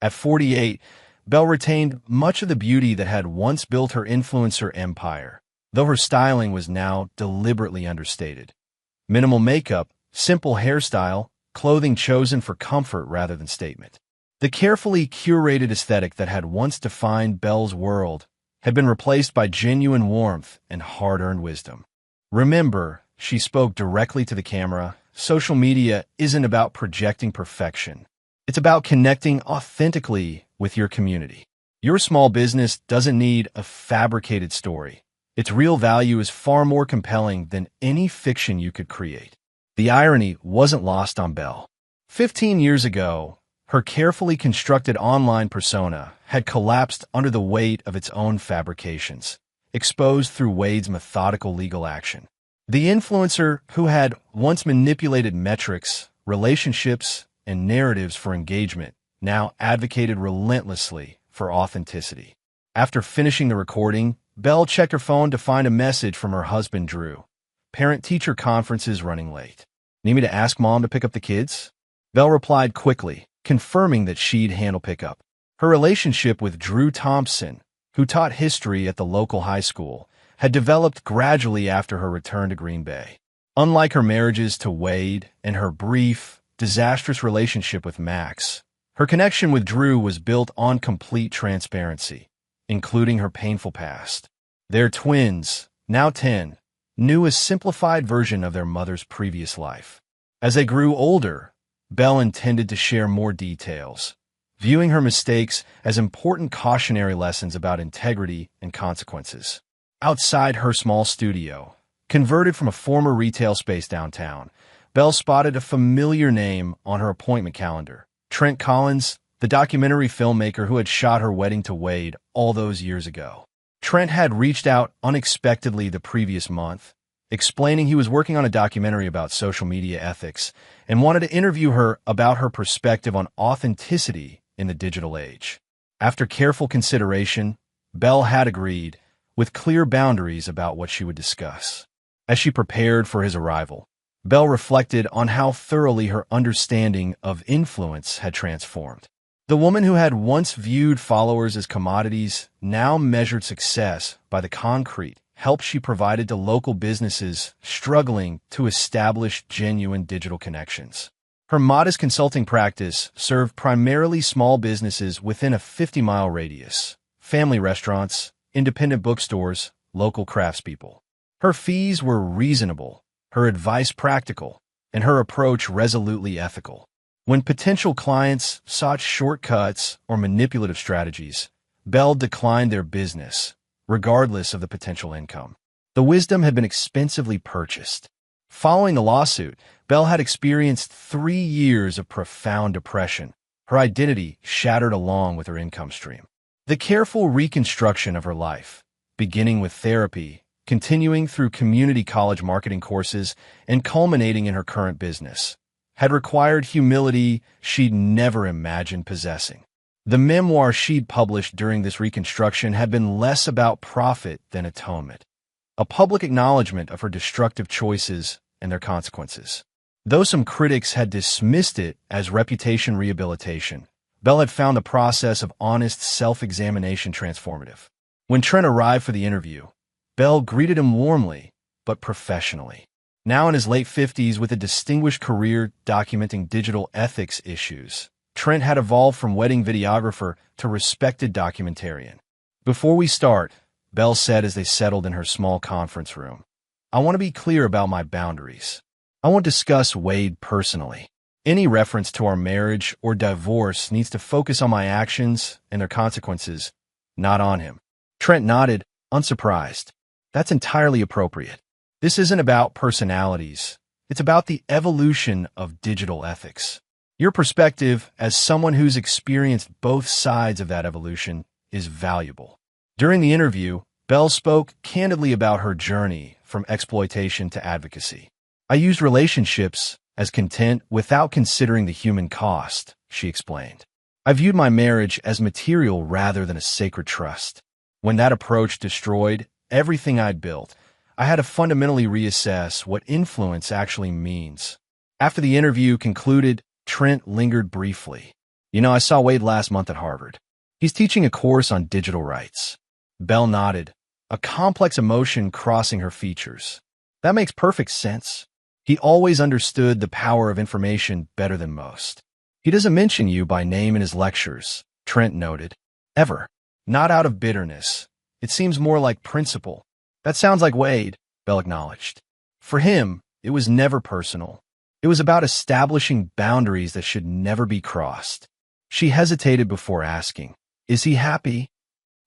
At 48, Belle retained much of the beauty that had once built her influencer empire, though her styling was now deliberately understated. Minimal makeup, simple hairstyle, clothing chosen for comfort rather than statement. The carefully curated aesthetic that had once defined Belle's world had been replaced by genuine warmth and hard-earned wisdom. Remember, she spoke directly to the camera, social media isn't about projecting perfection. It's about connecting authentically with your community. Your small business doesn't need a fabricated story. Its real value is far more compelling than any fiction you could create. The irony wasn't lost on Belle. 15 years ago, her carefully constructed online persona had collapsed under the weight of its own fabrications, exposed through Wade's methodical legal action. The influencer who had once manipulated metrics, relationships, and narratives for engagement now advocated relentlessly for authenticity. After finishing the recording, Belle checked her phone to find a message from her husband, Drew. Parent-teacher conference is running late. Need me to ask Mom to pick up the kids? Belle replied quickly, confirming that she'd handle pickup. Her relationship with Drew Thompson, who taught history at the local high school, had developed gradually after her return to Green Bay. Unlike her marriages to Wade and her brief, disastrous relationship with Max, her connection with Drew was built on complete transparency, including her painful past. Their twins, now 10, knew a simplified version of their mother's previous life. As they grew older, Belle intended to share more details, viewing her mistakes as important cautionary lessons about integrity and consequences. Outside her small studio, converted from a former retail space downtown, Belle spotted a familiar name on her appointment calendar. Trent Collins, the documentary filmmaker who had shot her wedding to Wade all those years ago. Trent had reached out unexpectedly the previous month, explaining he was working on a documentary about social media ethics and wanted to interview her about her perspective on authenticity in the digital age. After careful consideration, Belle had agreed, with clear boundaries about what she would discuss. As she prepared for his arrival, Belle reflected on how thoroughly her understanding of influence had transformed. The woman who had once viewed followers as commodities now measured success by the concrete help she provided to local businesses struggling to establish genuine digital connections. Her modest consulting practice served primarily small businesses within a 50-mile radius, family restaurants, independent bookstores, local craftspeople. Her fees were reasonable, her advice practical, and her approach resolutely ethical. When potential clients sought shortcuts or manipulative strategies, Belle declined their business, regardless of the potential income. The wisdom had been expensively purchased. Following the lawsuit, Belle had experienced 3 years of profound depression, her identity shattered along with her income stream. The careful reconstruction of her life, beginning with therapy, continuing through community college marketing courses, and culminating in her current business, had required humility she'd never imagined possessing. The memoir she'd published during this reconstruction had been less about profit than atonement, a public acknowledgement of her destructive choices and their consequences. Though some critics had dismissed it as reputation rehabilitation, Belle had found the process of honest self-examination transformative. When Trent arrived for the interview, Belle greeted him warmly, but professionally. Now in his late 50s with a distinguished career documenting digital ethics issues, Trent had evolved from wedding videographer to respected documentarian. Before we start, Belle said as they settled in her small conference room, I want to be clear about my boundaries. I won't discuss Wade personally. Any reference to our marriage or divorce needs to focus on my actions and their consequences, not on him. Trent nodded, unsurprised. That's entirely appropriate. This isn't about personalities. It's about the evolution of digital ethics. Your perspective, as someone who's experienced both sides of that evolution, is valuable. During the interview, Bell spoke candidly about her journey from exploitation to advocacy. I used relationships as content without considering the human cost, she explained. I viewed my marriage as material rather than a sacred trust. When that approach destroyed everything I'd built, I had to fundamentally reassess what influence actually means. After the interview concluded, Trent lingered briefly. I saw Wade last month at Harvard. He's teaching a course on digital rights. Bell nodded, a complex emotion crossing her features. That makes perfect sense. He always understood the power of information better than most. He doesn't mention you by name in his lectures, Trent noted. Ever. Not out of bitterness. It seems more like principle. That sounds like Wade, Bell acknowledged. For him, it was never personal. It was about establishing boundaries that should never be crossed. She hesitated before asking, "Is he happy?"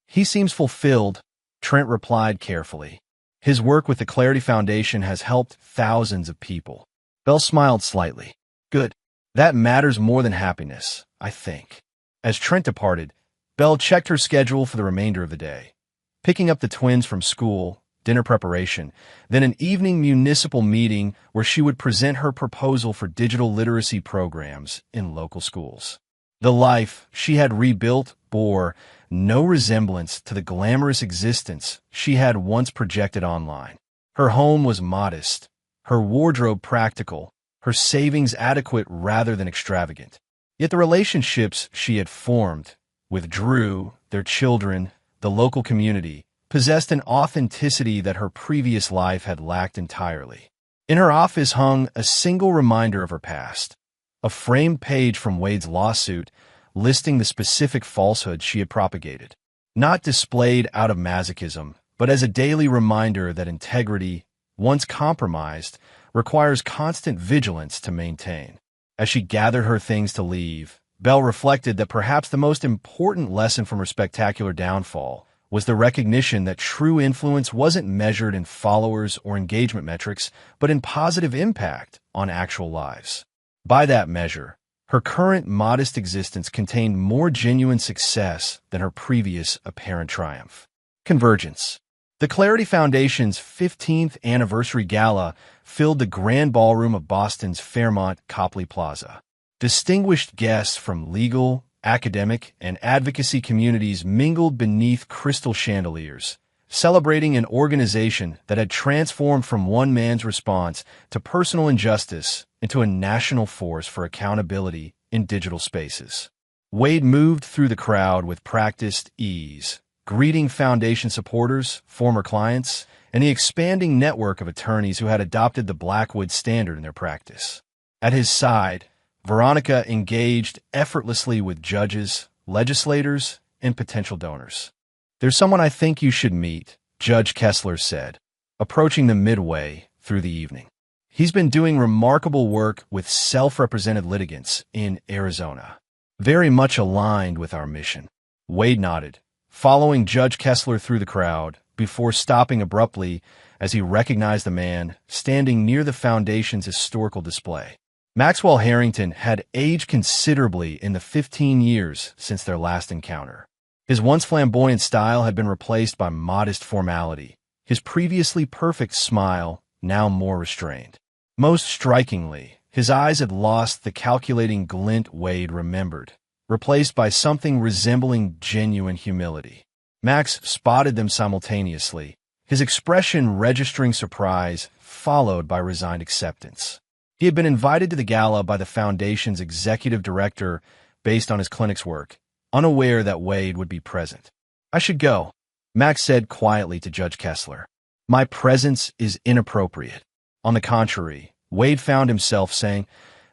"He seems fulfilled," Trent replied carefully. "His work with the Clarity Foundation has helped thousands of people." Bell smiled slightly. "Good. That matters more than happiness, I think." As Trent departed, Bell checked her schedule for the remainder of the day, picking up the twins from school, dinner preparation, then an evening municipal meeting where she would present her proposal for digital literacy programs in local schools. The life she had rebuilt bore no resemblance to the glamorous existence she had once projected online. Her home was modest, her wardrobe practical, her savings adequate rather than extravagant. Yet the relationships she had formed with Drew, their children, the local community, possessed an authenticity that her previous life had lacked entirely. In her office hung a single reminder of her past, a framed page from Wade's lawsuit listing the specific falsehoods she had propagated, not displayed out of masochism, but as a daily reminder that integrity, once compromised, requires constant vigilance to maintain. As she gathered her things to leave, Bell reflected that perhaps the most important lesson from her spectacular downfall was the recognition that true influence wasn't measured in followers or engagement metrics, but in positive impact on actual lives. By that measure, her current modest existence contained more genuine success than her previous apparent triumph. Convergence. The Clarity Foundation's 15th anniversary gala filled the grand ballroom of Boston's Fairmont Copley Plaza. Distinguished guests from legal, academic, and advocacy communities mingled beneath crystal chandeliers, celebrating an organization that had transformed from one man's response to personal injustice into a national force for accountability in digital spaces. Wade moved through the crowd with practiced ease, greeting Foundation supporters, former clients, and the expanding network of attorneys who had adopted the Blackwood standard in their practice. At his side, Veronica engaged effortlessly with judges, legislators, and potential donors. "There's someone I think you should meet," Judge Kessler said, approaching them midway through the evening. "He's been doing remarkable work with self-represented litigants in Arizona. Very much aligned with our mission." Wade nodded, following Judge Kessler through the crowd before stopping abruptly as he recognized the man standing near the Foundation's historical display. Maxwell Harrington had aged considerably in the 15 years since their last encounter. His once flamboyant style had been replaced by modest formality, his previously perfect smile now more restrained. Most strikingly, his eyes had lost the calculating glint Wade remembered, replaced by something resembling genuine humility. Max spotted them simultaneously, his expression registering surprise, followed by resigned acceptance. He had been invited to the gala by the Foundation's executive director based on his clinic's work, unaware that Wade would be present. "I should go," Max said quietly to Judge Kessler. "My presence is inappropriate." On the contrary, Wade found himself saying,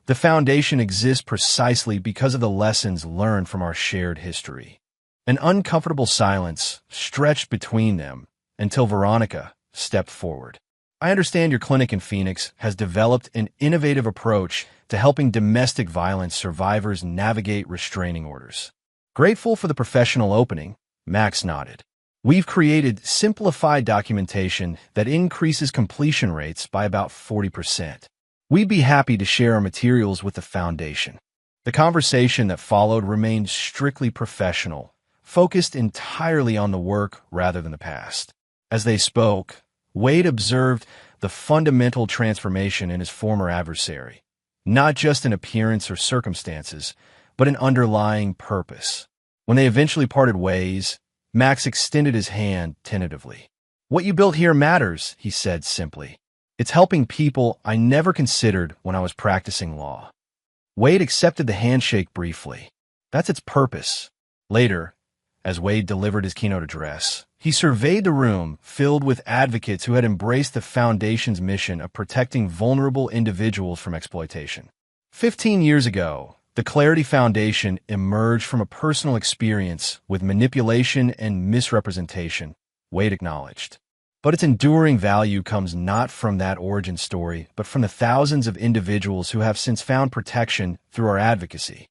"The Foundation exists precisely because of the lessons learned from our shared history." An uncomfortable silence stretched between them until Veronica stepped forward. "I understand your clinic in Phoenix has developed an innovative approach to helping domestic violence survivors navigate restraining orders." "Grateful for the professional opening," Max nodded. We've created simplified documentation that increases completion rates by about 40%. We'd be happy to share our materials with the Foundation. The conversation that followed remained strictly professional, focused entirely on the work rather than the past. As they spoke, Wade observed the fundamental transformation in his former adversary, not just in appearance or circumstances, but an underlying purpose. When they eventually parted ways, Max extended his hand tentatively. "What you built here matters," he said simply. "It's helping people I never considered when I was practicing law." Wade accepted the handshake briefly. That's its purpose. Later, as Wade delivered his keynote address, he surveyed the room filled with advocates who had embraced the Foundation's mission of protecting vulnerable individuals from exploitation. 15 years ago, the Clarity Foundation emerged from a personal experience with manipulation and misrepresentation, Wade acknowledged. But its enduring value comes not from that origin story, but from the thousands of individuals who have since found protection through our advocacy.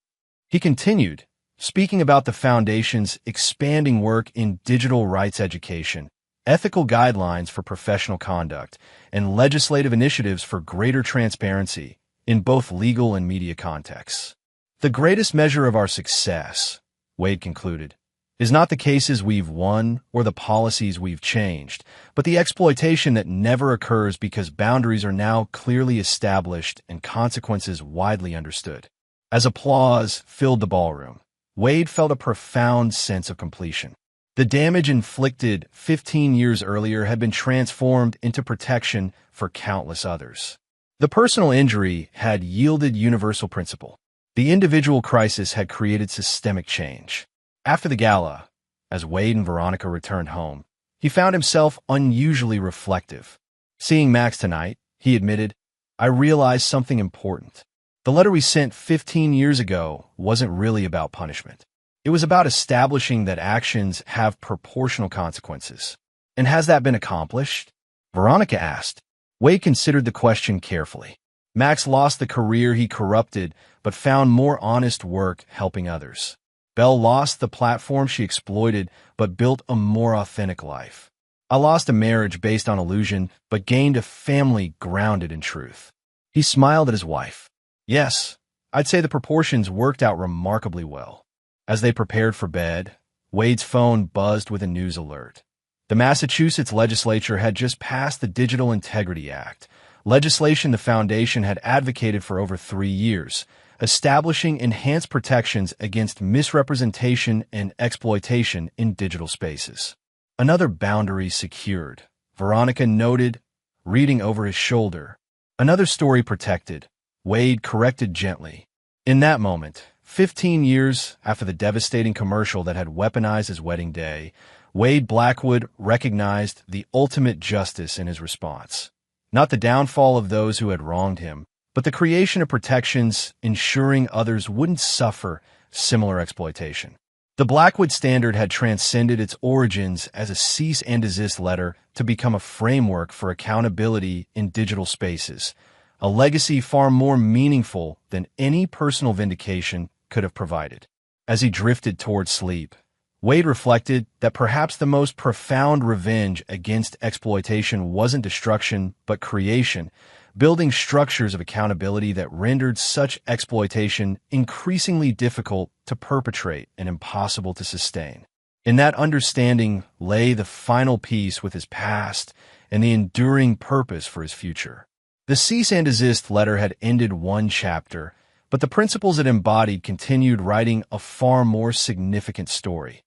He continued, speaking about the Foundation's expanding work in digital rights education, ethical guidelines for professional conduct, and legislative initiatives for greater transparency in both legal and media contexts. "The greatest measure of our success," Wade concluded, "is not the cases we've won or the policies we've changed, but the exploitation that never occurs because boundaries are now clearly established and consequences widely understood." As applause filled the ballroom, Wade felt a profound sense of completion. The damage inflicted 15 years earlier had been transformed into protection for countless others. The personal injury had yielded universal principle. The individual crisis had created systemic change. After the gala, as Wade and Veronica returned home, he found himself unusually reflective. "Seeing Max tonight," he admitted, "I realized something important. The letter we sent 15 years ago wasn't really about punishment. It was about establishing that actions have proportional consequences." "And has that been accomplished?" Veronica asked. Wade considered the question carefully. Max lost the career he corrupted, but found more honest work helping others. Belle lost the platform she exploited, but built a more authentic life. "I lost a marriage based on illusion, but gained a family grounded in truth." He smiled at his wife. "Yes, I'd say the proportions worked out remarkably well." As they prepared for bed, Wade's phone buzzed with a news alert. The Massachusetts legislature had just passed the Digital Integrity Act, legislation the Foundation had advocated for over 3 years, establishing enhanced protections against misrepresentation and exploitation in digital spaces. "Another boundary secured," Veronica noted, reading over his shoulder. "Another story protected," Wade corrected gently. In that moment, 15 years after the devastating commercial that had weaponized his wedding day, Wade Blackwood recognized the ultimate justice in his response. Not the downfall of those who had wronged him, but the creation of protections ensuring others wouldn't suffer similar exploitation. The Blackwood Standard had transcended its origins as a cease and desist letter to become a framework for accountability in digital spaces, a legacy far more meaningful than any personal vindication could have provided. As he drifted toward sleep, Wade reflected that perhaps the most profound revenge against exploitation wasn't destruction, but creation, building structures of accountability that rendered such exploitation increasingly difficult to perpetrate and impossible to sustain. In that understanding lay the final piece with his past and the enduring purpose for his future. The cease and desist letter had ended one chapter, but the principles it embodied continued writing a far more significant story.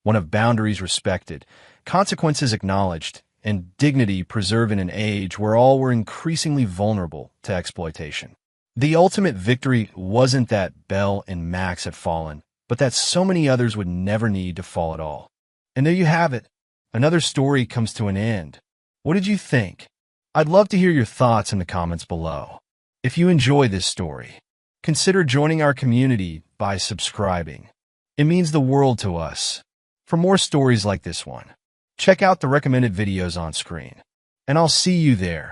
One of boundaries respected, consequences acknowledged, and dignity preserved in an age where all were increasingly vulnerable to exploitation. The ultimate victory wasn't that Belle and Max had fallen, but that so many others would never need to fall at all. And there you have it. Another story comes to an end. What did you think? I'd love to hear your thoughts in the comments below. If you enjoy this story, consider joining our community by subscribing. It means the world to us. For more stories like this one, check out the recommended videos on screen, and I'll see you there.